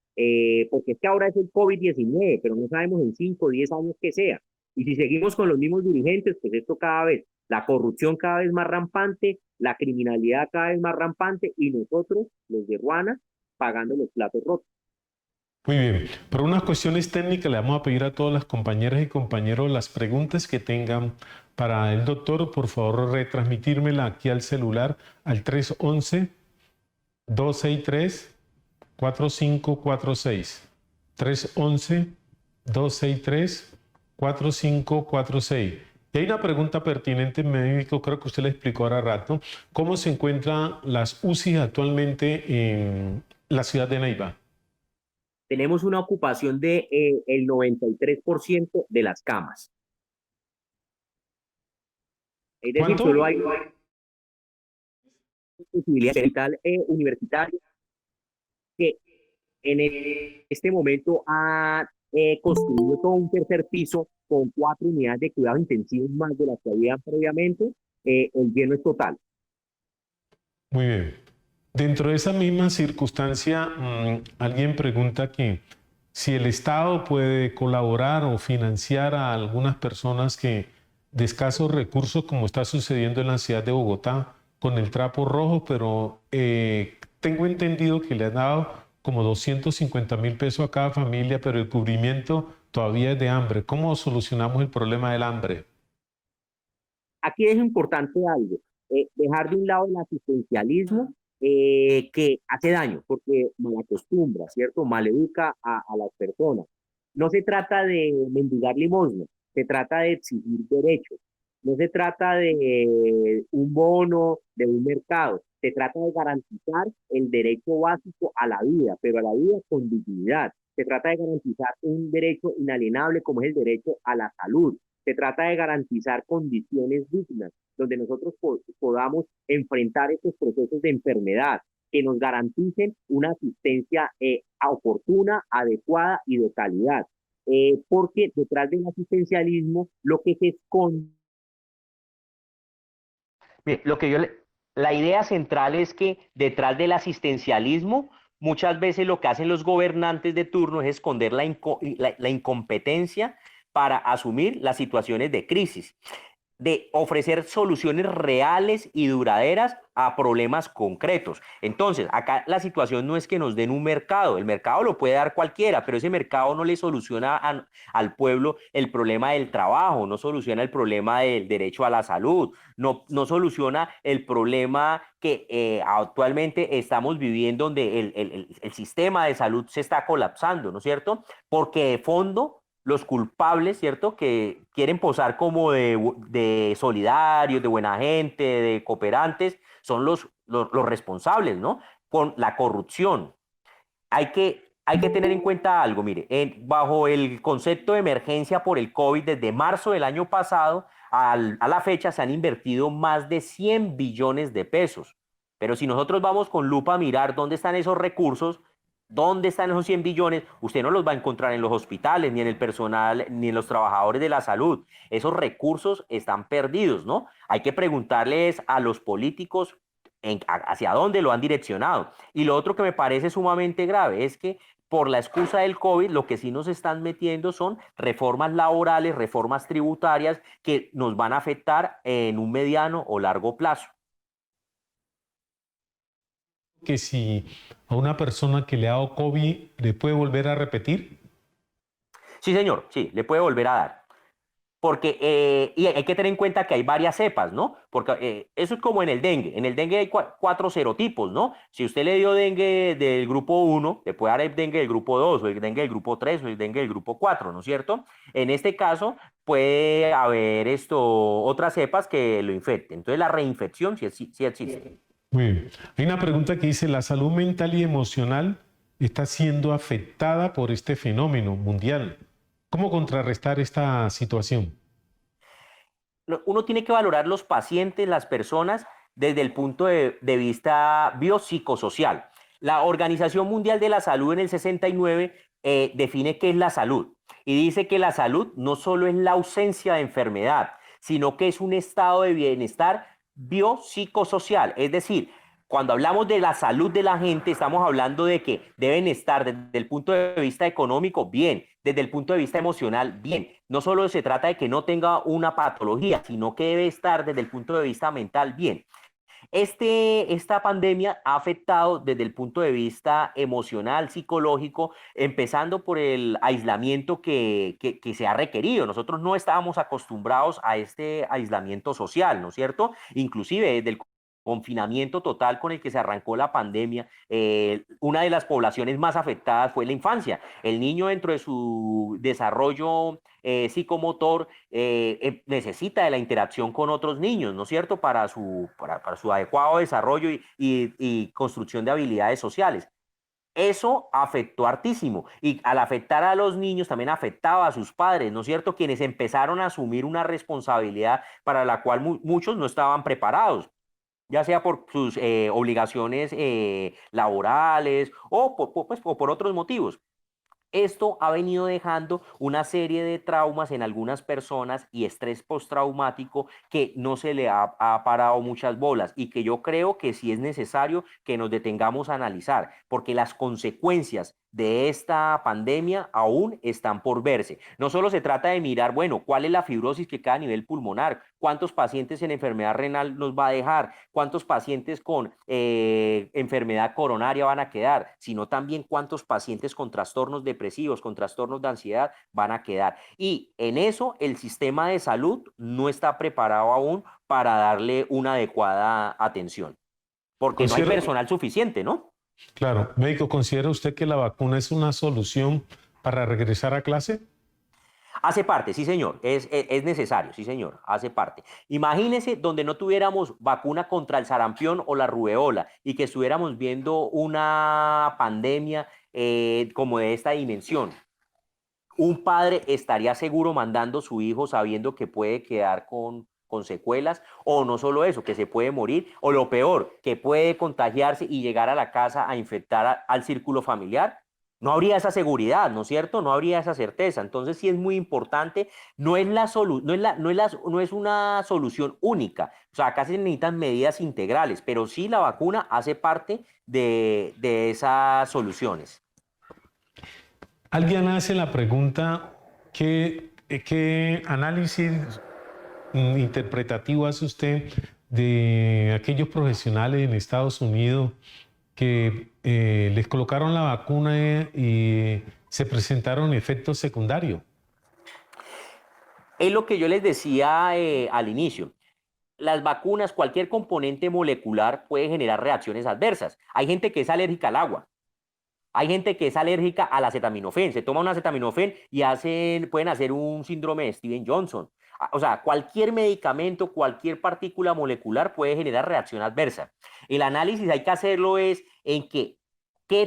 porque es que ahora es el COVID-19, pero no sabemos en 5 o 10 años qué sea. Y si seguimos con los mismos dirigentes, pues esto cada vez, la corrupción cada vez más rampante, la criminalidad cada vez más rampante, y nosotros, los de Ruana, pagando los platos rotos. Muy bien, por unas cuestiones técnicas le vamos a pedir a todas las compañeras y compañeros las preguntas que tengan para el doctor. Por favor, retransmitírmela aquí al celular al 311-263-4546. 311-263-4546. Y hay una pregunta pertinente, médico, creo que usted le explicó ahora rato. ¿Cómo se encuentran las UCI actualmente en la ciudad de Neiva? Tenemos una ocupación de el 93% de las camas. Es decir, ¿Cuánto? solo hay posibilidad de hospital universitario que en este momento ha construido todo un tercer piso con 4 unidades de cuidados intensivos más de las que había previamente. El lleno es total. Muy bien. Dentro de esa misma circunstancia, alguien pregunta que si el Estado puede colaborar o financiar a algunas personas que de escasos recursos, como está sucediendo en la ciudad de Bogotá, con el trapo rojo, pero tengo entendido que le han dado como 250.000 pesos a cada familia, pero el cubrimiento todavía es de hambre. ¿Cómo solucionamos el problema del hambre? Aquí es importante algo, dejar de un lado el asistencialismo que hace daño, porque malacostumbra, ¿cierto? Maleduca a las personas. No se trata de mendigar limosna, se trata de exigir derechos. No se trata de un bono, de un mercado. Se trata de garantizar el derecho básico a la vida, pero a la vida con dignidad. Se trata de garantizar un derecho inalienable como es el derecho a la salud. Se trata de garantizar condiciones dignas, donde nosotros podamos enfrentar estos procesos de enfermedad, que nos garanticen una asistencia oportuna, adecuada y de calidad. Porque detrás del asistencialismo lo que se esconde... Bien, la idea central es que detrás del asistencialismo, muchas veces lo que hacen los gobernantes de turno es esconder la incompetencia para asumir las situaciones de crisis, de ofrecer soluciones reales y duraderas a problemas concretos. Entonces, acá la situación no es que nos den un mercado, el mercado lo puede dar cualquiera, pero ese mercado no le soluciona al pueblo el problema del trabajo, no soluciona el problema del derecho a la salud, no soluciona el problema que actualmente estamos viviendo, donde el sistema de salud se está colapsando, ¿no es cierto? Porque de fondo los culpables, ¿cierto?, que quieren posar como de solidarios, de buena gente, de cooperantes, son los responsables, ¿no?, con la corrupción. Hay que tener en cuenta algo, mire, bajo el concepto de emergencia por el COVID, desde marzo del año pasado a la fecha se han invertido más de 100 billones de pesos. Pero si nosotros vamos con lupa a mirar dónde están esos recursos, ¿dónde están esos 100 billones? Usted no los va a encontrar en los hospitales, ni en el personal, ni en los trabajadores de la salud. Esos recursos están perdidos, ¿no? Hay que preguntarles a los políticos hacia dónde lo han direccionado. Y lo otro que me parece sumamente grave es que por la excusa del COVID, lo que sí nos están metiendo son reformas laborales, reformas tributarias que nos van a afectar en un mediano o largo plazo. Que si a una persona que le ha dado COVID le puede volver a repetir. Sí, señor, sí, le puede volver a dar. Porque y hay que tener en cuenta que hay varias cepas, ¿no? Porque eso es como en el dengue. En el dengue hay 4 serotipos, ¿no? Si usted le dio dengue del grupo 1, le puede dar el dengue del grupo 2, o el dengue del grupo 3, o el dengue del grupo 4, ¿no es cierto? En este caso puede haber otras cepas que lo infecten. Entonces la reinfección sí existe. Muy bien. Hay una pregunta que dice, ¿la salud mental y emocional está siendo afectada por este fenómeno mundial? ¿Cómo contrarrestar esta situación? Uno tiene que valorar los pacientes, las personas, desde el punto de vista biopsicosocial. La Organización Mundial de la Salud en el 69 define qué es la salud y dice que la salud no solo es la ausencia de enfermedad, sino que es un estado de bienestar biopsicosocial, es decir, Cuando hablamos de la salud de la gente, estamos hablando de que deben estar desde el punto de vista económico bien, desde el punto de vista emocional bien. No solo se trata de que no tenga una patología, sino que debe estar desde el punto de vista mental bien. Esta pandemia ha afectado desde el punto de vista emocional, psicológico, empezando por el aislamiento que se ha requerido. Nosotros no estábamos acostumbrados a este aislamiento social, ¿no es cierto? Inclusive desde el confinamiento total con el que se arrancó la pandemia, una de las poblaciones más afectadas fue la infancia. El niño dentro de su desarrollo psicomotor necesita de la interacción con otros niños, ¿no es cierto?, para su adecuado desarrollo y construcción de habilidades sociales. Eso afectó hartísimo y al afectar a los niños también afectaba a sus padres, ¿no es cierto?, quienes empezaron a asumir una responsabilidad para la cual muchos no estaban preparados, ya sea por sus obligaciones laborales o por otros motivos. Esto ha venido dejando una serie de traumas en algunas personas y estrés postraumático que no se le ha parado muchas bolas y que yo creo que sí es necesario que nos detengamos a analizar, porque las consecuencias de esta pandemia aún están por verse. No solo se trata de mirar, bueno, cuál es la fibrosis que queda a nivel pulmonar, cuántos pacientes en enfermedad renal nos va a dejar, cuántos pacientes con enfermedad coronaria van a quedar, sino también cuántos pacientes con trastornos depresivos, con trastornos de ansiedad van a quedar. Y en eso el sistema de salud no está preparado aún para darle una adecuada atención, porque no hay personal suficiente, ¿no? Claro. Médico, ¿considera usted que la vacuna es una solución para regresar a clase? Hace parte, sí señor, es necesario, sí señor, hace parte. Imagínese donde no tuviéramos vacuna contra el sarampión o la rubeola y que estuviéramos viendo una pandemia como de esta dimensión. Un padre estaría seguro mandando a su hijo sabiendo que puede quedar con secuelas, o no solo eso, que se puede morir, o lo peor, que puede contagiarse y llegar a la casa a infectar al círculo familiar. No habría esa seguridad, ¿no es cierto? No habría esa certeza. Entonces sí es muy importante, no es una solución única. O sea, acá se necesitan medidas integrales, pero sí la vacuna hace parte de esas soluciones. Alguien hace la pregunta, ¿qué análisis interpretativo hace usted de aquellos profesionales en Estados Unidos que les colocaron la vacuna y se presentaron efectos secundarios? Es lo que yo les decía al inicio. Las vacunas, cualquier componente molecular puede generar reacciones adversas. Hay gente que es alérgica al agua. Hay gente que es alérgica al acetaminofén. Se toma un acetaminofén y pueden hacer un síndrome de Stevens-Johnson. O sea, cualquier medicamento, cualquier partícula molecular puede generar reacción adversa. El análisis hay que hacerlo es en qué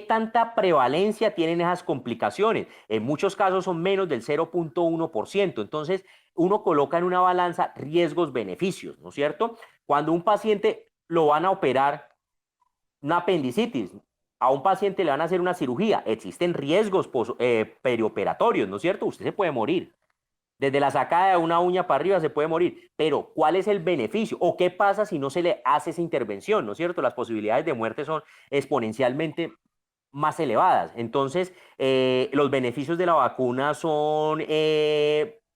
tanta prevalencia tienen esas complicaciones. En muchos casos son menos del 0.1%. Entonces, uno coloca en una balanza riesgos-beneficios, ¿no es cierto? Cuando un paciente lo van a operar, una apendicitis, a un paciente le van a hacer una cirugía, existen riesgos perioperatorios, ¿no es cierto? Usted se puede morir. Desde la sacada de una uña para arriba se puede morir, pero ¿cuál es el beneficio? ¿O qué pasa si no se le hace esa intervención? ¿No es cierto? Las posibilidades de muerte son exponencialmente más elevadas. Entonces, los beneficios de la vacuna son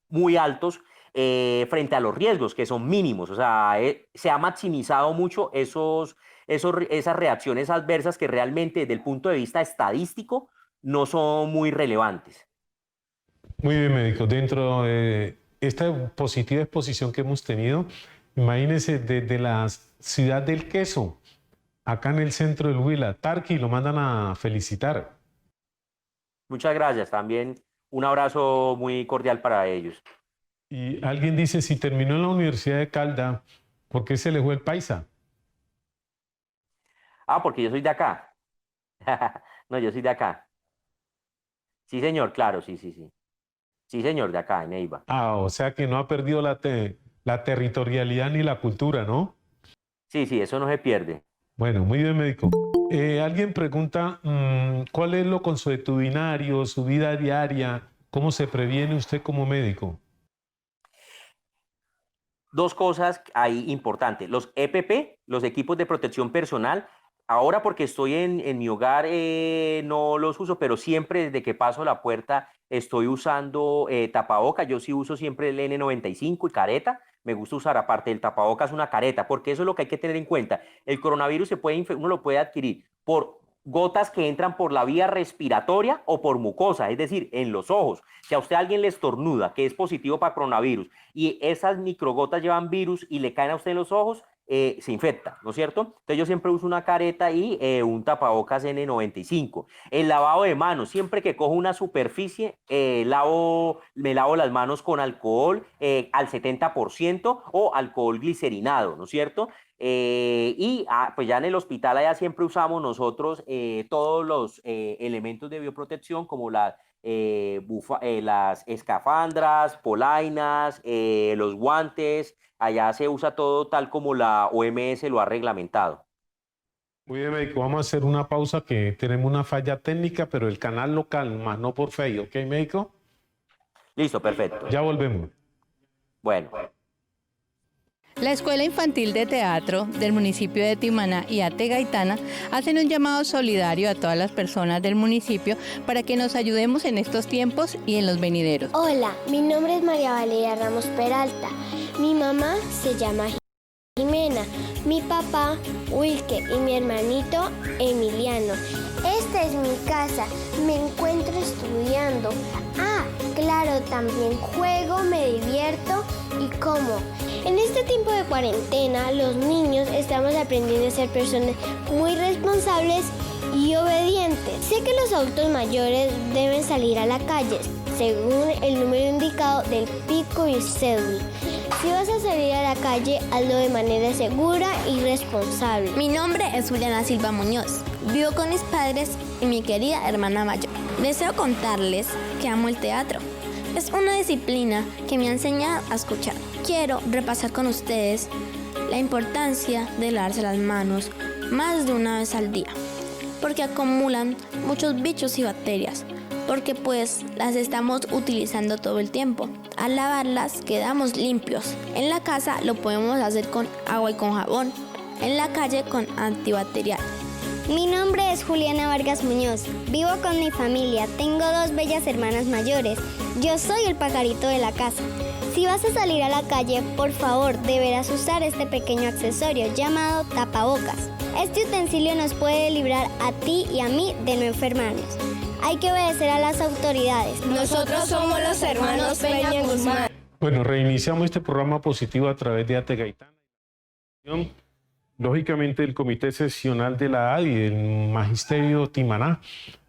muy altos frente a los riesgos, que son mínimos. O sea, se ha maximizado mucho esas reacciones adversas que realmente desde el punto de vista estadístico no son muy relevantes. Muy bien, médico. Dentro de esta positiva exposición que hemos tenido, imagínense desde la ciudad del queso, acá en el centro del Huila, Tarqui, lo mandan a felicitar. Muchas gracias. También un abrazo muy cordial para ellos. Y alguien dice, si terminó en la Universidad de Caldas, ¿por qué se le fue el paisa? Ah, porque yo soy de acá. No, yo soy de acá. Sí, señor, claro, sí. Sí, señor, de acá, en Neiva. Ah, o sea que no ha perdido la territorialidad ni la cultura, ¿no? Sí, eso no se pierde. Bueno, muy bien, médico. Alguien pregunta, ¿cuál es lo consuetudinario, su vida diaria? ¿Cómo se previene usted como médico? dos cosas ahí importantes. Los EPP, los equipos de protección personal, ahora porque estoy en mi hogar no los uso, pero siempre desde que paso la puerta estoy usando tapabocas. Yo sí uso siempre el N95 y careta. Me gusta usar aparte del tapabocas una careta, porque eso es lo que hay que tener en cuenta. El coronavirus uno lo puede adquirir por gotas que entran por la vía respiratoria o por mucosa, es decir, en los ojos. Si a usted alguien le estornuda que es positivo para coronavirus y esas microgotas llevan virus y le caen a usted en los ojos, se infecta, ¿no es cierto? Entonces yo siempre uso una careta y un tapabocas N95. El lavado de manos, siempre que cojo una superficie, me lavo las manos con alcohol al 70% o alcohol glicerinado, ¿no es cierto? Pues ya en el hospital allá siempre usamos nosotros todos los elementos de bioprotección como las escafandras, polainas, los guantes. Allá se usa todo tal como la OMS lo ha reglamentado. Muy bien, médico, vamos a hacer una pausa que tenemos una falla técnica, pero el canal local, más no por Facebook, ¿ok, médico? Listo, perfecto. Ya volvemos. Bueno. La Escuela Infantil de Teatro del municipio de Timaná y Ate Gaitana hacen un llamado solidario a todas las personas del municipio para que nos ayudemos en estos tiempos y en los venideros. Hola, mi nombre es María Valeria Ramos Peralta. Mi mamá se llama Jimena, mi papá Wilke y mi hermanito Emiliano. Esta es mi casa, me encuentro estudiando. Ah, claro, también juego, me divierto y como. En este tiempo de cuarentena, los niños estamos aprendiendo a ser personas muy responsables y obedientes. Sé que los adultos mayores deben salir a la calle, según el número indicado del pico y cédula. Si vas a salir a la calle, hazlo de manera segura y responsable. Mi nombre es Juliana Silva Muñoz. Vivo con mis padres y mi querida hermana mayor. Deseo contarles que amo el teatro. Es una disciplina que me ha enseñado a escuchar. Quiero repasar con ustedes la importancia de lavarse las manos más de una vez al día, porque acumulan muchos bichos y bacterias, porque pues las estamos utilizando todo el tiempo. Al lavarlas quedamos limpios. En la casa lo podemos hacer con agua y con jabón, en la calle con antibacterial. Mi nombre es Juliana Vargas Muñoz. Vivo con mi familia. Tengo 2 bellas hermanas mayores. Yo soy el pajarito de la casa. Si vas a salir a la calle, por favor, deberás usar este pequeño accesorio llamado tapabocas. Este utensilio nos puede librar a ti y a mí de no enfermarnos. Hay que obedecer a las autoridades. Nosotros somos los hermanos Peña Guzmán. Bueno, reiniciamos este programa positivo a través de Ate Gaitana. Lógicamente, el Comité Seccional de la ADI y el Magisterio Timaná,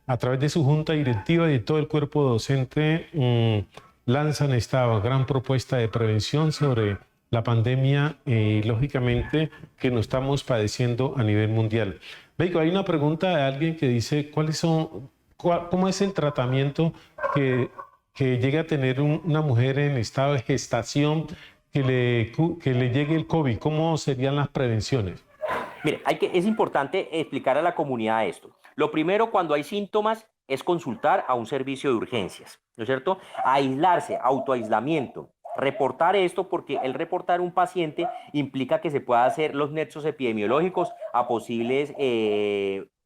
a través de su junta directiva y de todo el cuerpo docente, lanzan esta gran propuesta de prevención sobre la pandemia, lógicamente, que nos estamos padeciendo a nivel mundial. Médico, hay una pregunta de alguien que dice, ¿cómo es el tratamiento que llega a tener una mujer en estado de gestación que le llegue el COVID? ¿Cómo serían las prevenciones? Mire, es importante explicar a la comunidad esto. Lo primero, cuando hay síntomas, es consultar a un servicio de urgencias, ¿no es cierto? Aislarse, autoaislamiento. Reportar esto, porque el reportar un paciente implica que se pueda hacer los nexos epidemiológicos a posibles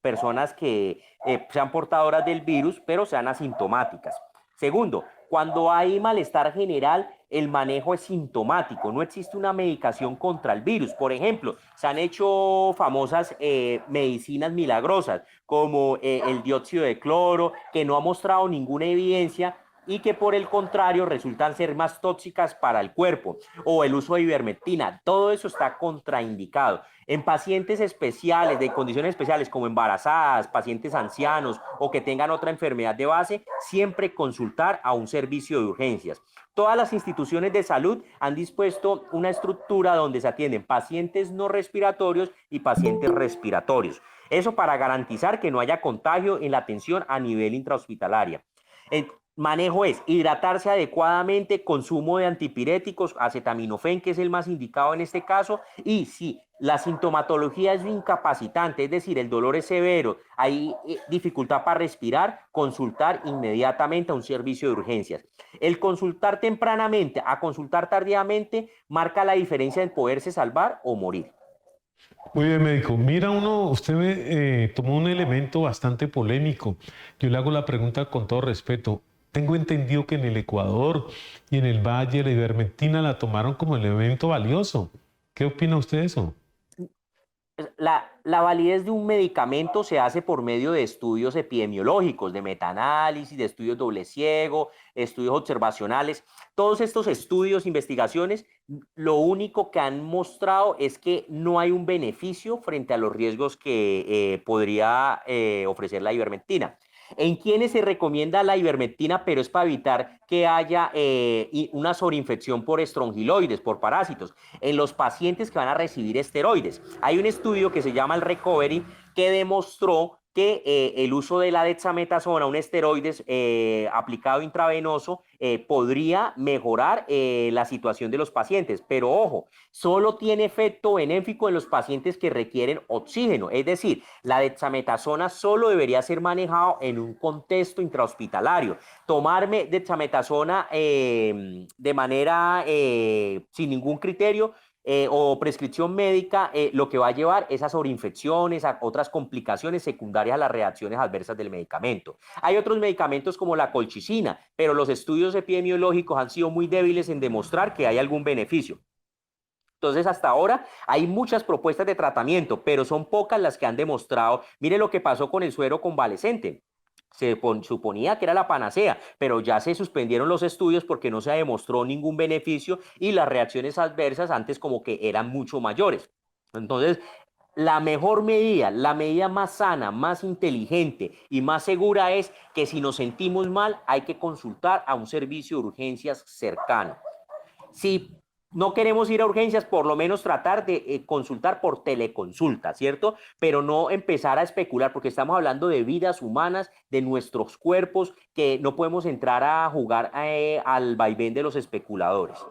personas que sean portadoras del virus, pero sean asintomáticas. Segundo, cuando hay malestar general, el manejo es sintomático, no existe una medicación contra el virus. Por ejemplo, se han hecho famosas medicinas milagrosas, como el dióxido de cloro, que no ha mostrado ninguna evidencia y que por el contrario resultan ser más tóxicas para el cuerpo, o el uso de ivermectina. Todo eso está contraindicado. En pacientes especiales, de condiciones especiales como embarazadas, pacientes ancianos o que tengan otra enfermedad de base, siempre consultar a un servicio de urgencias. Todas las instituciones de salud han dispuesto una estructura donde se atienden pacientes no respiratorios y pacientes respiratorios. Eso para garantizar que no haya contagio en la atención a nivel intrahospitalaria. Manejo es hidratarse adecuadamente, consumo de antipiréticos, acetaminofén, que es el más indicado en este caso, y si la sintomatología es incapacitante, es decir, el dolor es severo, hay dificultad para respirar, consultar inmediatamente a un servicio de urgencias. El consultar tempranamente a consultar tardíamente marca la diferencia en poderse salvar o morir. Muy bien, médico. Mira, usted tomó un elemento bastante polémico. Yo le hago la pregunta con todo respeto. Tengo entendido que en el Ecuador y en el Valle la ivermectina la tomaron como elemento valioso. ¿Qué opina usted de eso? La validez de un medicamento se hace por medio de estudios epidemiológicos, de metaanálisis, de estudios doble ciego, estudios observacionales. Todos estos estudios, investigaciones, lo único que han mostrado es que no hay un beneficio frente a los riesgos que podría ofrecer la ivermectina. ¿En quiénes se recomienda la ivermectina? Pero es para evitar que haya una sobreinfección por estrongiloides, por parásitos, en los pacientes que van a recibir esteroides. Hay un estudio que se llama el RECOVERY que demostró que el uso de la dexametasona, un esteroide aplicado intravenoso, podría mejorar la situación de los pacientes. Pero ojo, solo tiene efecto benéfico en los pacientes que requieren oxígeno. Es decir, la dexametasona solo debería ser manejado en un contexto intrahospitalario. Tomarme dexametasona de manera sin ningún criterio o prescripción médica, lo que va a llevar es a sobreinfecciones, a otras complicaciones secundarias a las reacciones adversas del medicamento. Hay otros medicamentos como la colchicina, pero los estudios epidemiológicos han sido muy débiles en demostrar que hay algún beneficio. Entonces, hasta ahora hay muchas propuestas de tratamiento, pero son pocas las que han demostrado. Mire lo que pasó con el suero convalescente. Se suponía que era la panacea, pero ya se suspendieron los estudios porque no se demostró ningún beneficio y las reacciones adversas antes como que eran mucho mayores. Entonces, la mejor medida, la medida más sana, más inteligente y más segura es que si nos sentimos mal hay que consultar a un servicio de urgencias cercano. Si no queremos ir a urgencias, por lo menos tratar de consultar por teleconsulta, ¿cierto? Pero no empezar a especular, porque estamos hablando de vidas humanas, de nuestros cuerpos, que no podemos entrar a jugar al vaivén de los especuladores.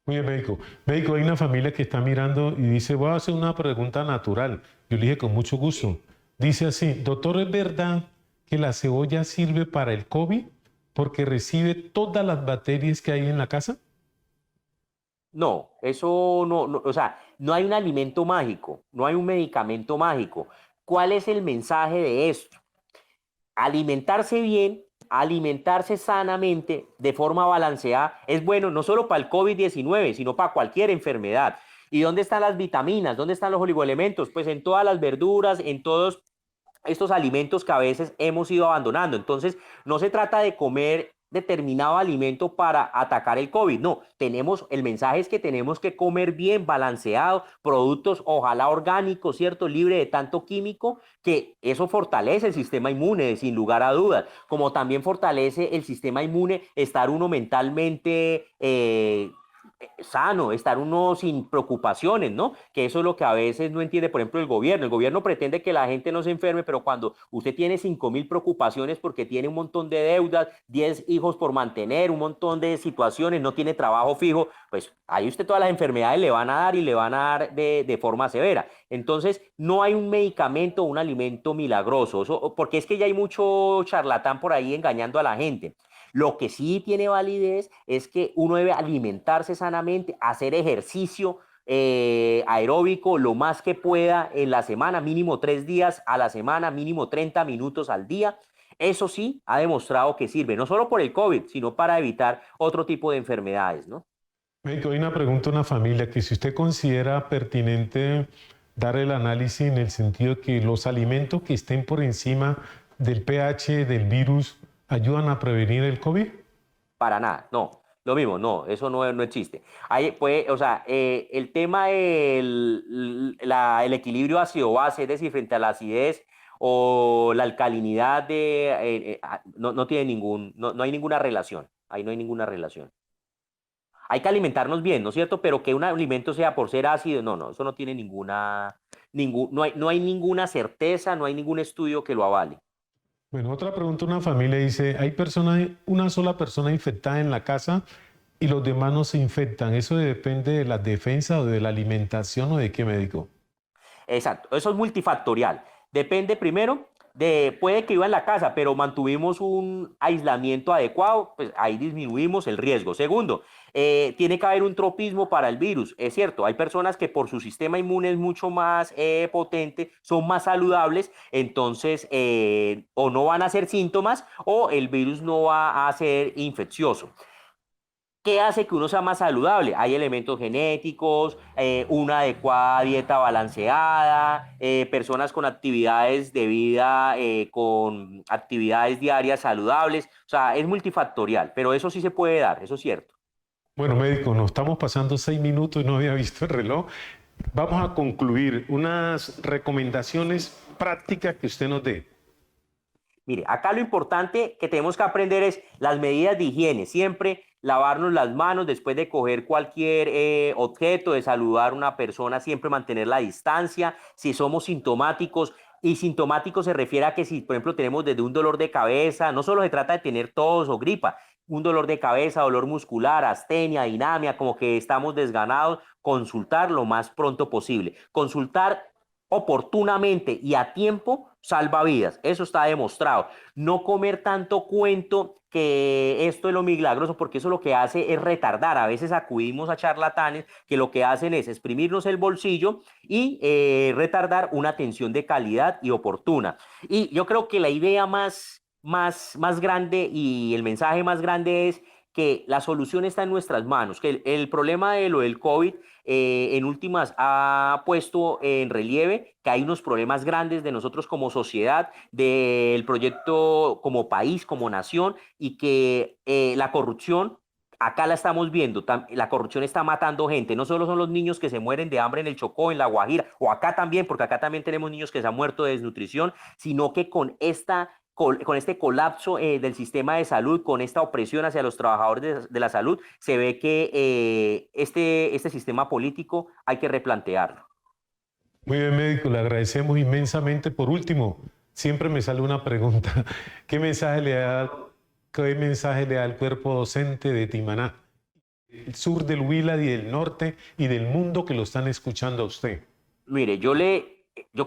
Muy bien, médico. Médico, hay una familia que está mirando y dice, voy a hacer una pregunta natural. Yo le dije con mucho gusto. Dice así, doctor, ¿es verdad que la cebolla sirve para el COVID porque recibe todas las bacterias que hay en la casa? No, eso no, o sea, no hay un alimento mágico, no hay un medicamento mágico. ¿Cuál es el mensaje de esto? Alimentarse bien, alimentarse sanamente, de forma balanceada, es bueno no solo para el COVID-19, sino para cualquier enfermedad. ¿Y dónde están las vitaminas? ¿Dónde están los oligoelementos? Pues en todas las verduras, en todos estos alimentos que a veces hemos ido abandonando. Entonces, no se trata de comer determinado alimento para atacar el COVID. No, el mensaje es que tenemos que comer bien, balanceado, productos ojalá orgánicos, ¿cierto? Libre de tanto químico, que eso fortalece el sistema inmune, sin lugar a dudas. Como también fortalece el sistema inmune estar uno mentalmente sano, estar uno sin preocupaciones, ¿no? Que eso es lo que a veces no entiende, por ejemplo, el gobierno. El gobierno pretende que la gente no se enferme, pero cuando usted tiene 5.000 preocupaciones porque tiene un montón de deudas, 10 hijos por mantener, un montón de situaciones, no tiene trabajo fijo, pues ahí usted todas las enfermedades le van a dar y le van a dar de forma severa. Entonces, no hay un medicamento o un alimento milagroso, porque es que ya hay mucho charlatán por ahí engañando a la gente. Lo que sí tiene validez es que uno debe alimentarse sanamente, hacer ejercicio aeróbico lo más que pueda en la semana, mínimo 3 días a la semana, mínimo 30 minutos al día. Eso sí ha demostrado que sirve, no solo por el COVID, sino para evitar otro tipo de enfermedades, ¿no? Médico, hay una pregunta a una familia que si usted considera pertinente dar el análisis en el sentido de que los alimentos que estén por encima del pH del virus ¿ayudan a prevenir el COVID? Para nada, no. Lo mismo, no, eso no existe. O sea, el tema del el equilibrio ácido-base, es decir, frente a la acidez o la alcalinidad, no tiene no hay ninguna relación. Ahí no hay ninguna relación. Hay que alimentarnos bien, ¿no es cierto? Pero que un alimento sea por ser ácido, no, eso no tiene no hay ninguna certeza, no hay ningún estudio que lo avale. Bueno, otra pregunta, una familia dice, hay una sola persona infectada en la casa y los demás no se infectan. ¿Eso depende de la defensa o de la alimentación o de qué, médico? Exacto, eso es multifactorial. Depende primero puede que iba en la casa, pero mantuvimos un aislamiento adecuado, pues ahí disminuimos el riesgo. Segundo, tiene que haber un tropismo para el virus. Es cierto, hay personas que por su sistema inmune es mucho más potente, son más saludables, entonces o no van a ser síntomas o el virus no va a ser infeccioso. ¿Qué hace que uno sea más saludable? Hay elementos genéticos, una adecuada dieta balanceada, personas con actividades de vida, con actividades diarias saludables. O sea, es multifactorial, pero eso sí se puede dar, eso es cierto. Bueno, médico, nos estamos pasando 6 minutos y no había visto el reloj. Vamos a concluir unas recomendaciones prácticas que usted nos dé. Mire, acá lo importante que tenemos que aprender es las medidas de higiene. Siempre lavarnos las manos después de coger cualquier objeto, de saludar a una persona, siempre mantener la distancia. Si somos sintomáticos, y sintomático se refiere a que si, por ejemplo, tenemos desde un dolor de cabeza, no solo se trata de tener tos o gripa, un dolor de cabeza, dolor muscular, astenia, dinamia, como que estamos desganados, consultar lo más pronto posible. Consultar oportunamente y a tiempo salva vidas, eso está demostrado. No comer tanto cuento que esto es lo milagroso, porque eso lo que hace es retardar. A veces acudimos a charlatanes que lo que hacen es exprimirnos el bolsillo y retardar una atención de calidad y oportuna. Y yo creo que la idea más grande y el mensaje más grande es que la solución está en nuestras manos, que el problema de lo del COVID en últimas ha puesto en relieve que hay unos problemas grandes de nosotros como sociedad, del proyecto como país, como nación, y que la corrupción, acá la estamos viendo, la corrupción está matando gente, no solo son los niños que se mueren de hambre en el Chocó, en La Guajira, o acá también, porque acá también tenemos niños que se han muerto de desnutrición, sino que con este colapso del sistema de salud, con esta opresión hacia los trabajadores de la salud, se ve que este sistema político hay que replantearlo. Muy bien, médico, le agradecemos inmensamente. Por último, siempre me sale una pregunta. ¿Qué mensaje le da al cuerpo docente de Timaná, el sur del Huila y del norte y del mundo que lo están escuchando a usted? Mire, yo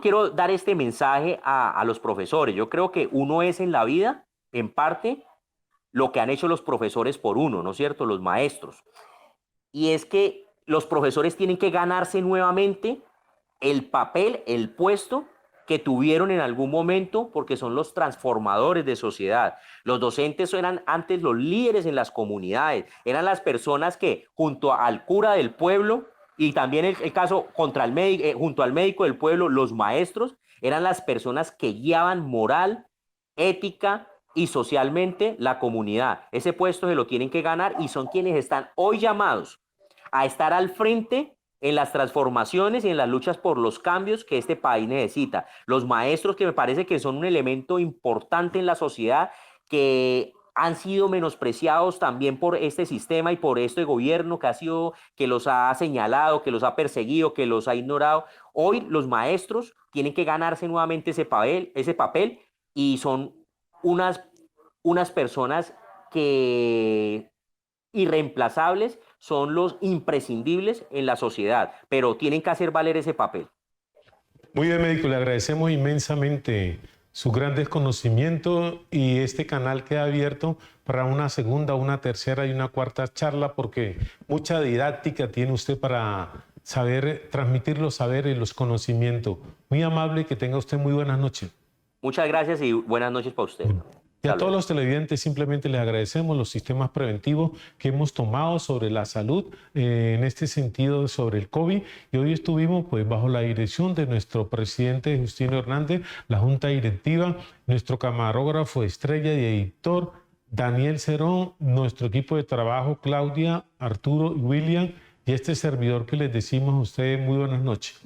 quiero dar este mensaje a los profesores. Yo creo que uno es en la vida, en parte, lo que han hecho los profesores por uno, ¿no es cierto? Los maestros. Y es que los profesores tienen que ganarse nuevamente el papel, el puesto que tuvieron en algún momento, porque son los transformadores de sociedad. Los docentes eran antes los líderes en las comunidades, eran las personas que junto al cura del pueblo, y también el caso junto al médico del pueblo, los maestros eran las personas que guiaban moral, ética y socialmente la comunidad. Ese puesto se lo tienen que ganar y son quienes están hoy llamados a estar al frente en las transformaciones y en las luchas por los cambios que este país necesita. Los maestros, que me parece que son un elemento importante en la sociedad, que han sido menospreciados también por este sistema y por este gobierno que los ha señalado, que los ha perseguido, que los ha ignorado. Hoy los maestros tienen que ganarse nuevamente ese papel y son unas personas que irreemplazables, son los imprescindibles en la sociedad, pero tienen que hacer valer ese papel. Muy bien, médico, le agradecemos inmensamente su gran desconocimiento y este canal queda abierto para una segunda, una tercera y una cuarta charla, porque mucha didáctica tiene usted para saber transmitir los saberes y los conocimientos. Muy amable, que tenga usted muy buenas noches. Muchas gracias y buenas noches para usted. Y a todos los televidentes simplemente les agradecemos los sistemas preventivos que hemos tomado sobre la salud, en este sentido sobre el COVID. Y hoy estuvimos pues bajo la dirección de nuestro presidente Justino Hernández, la Junta Directiva, nuestro camarógrafo estrella y editor Daniel Cerón, nuestro equipo de trabajo Claudia, Arturo y William, y este servidor que les decimos a ustedes muy buenas noches.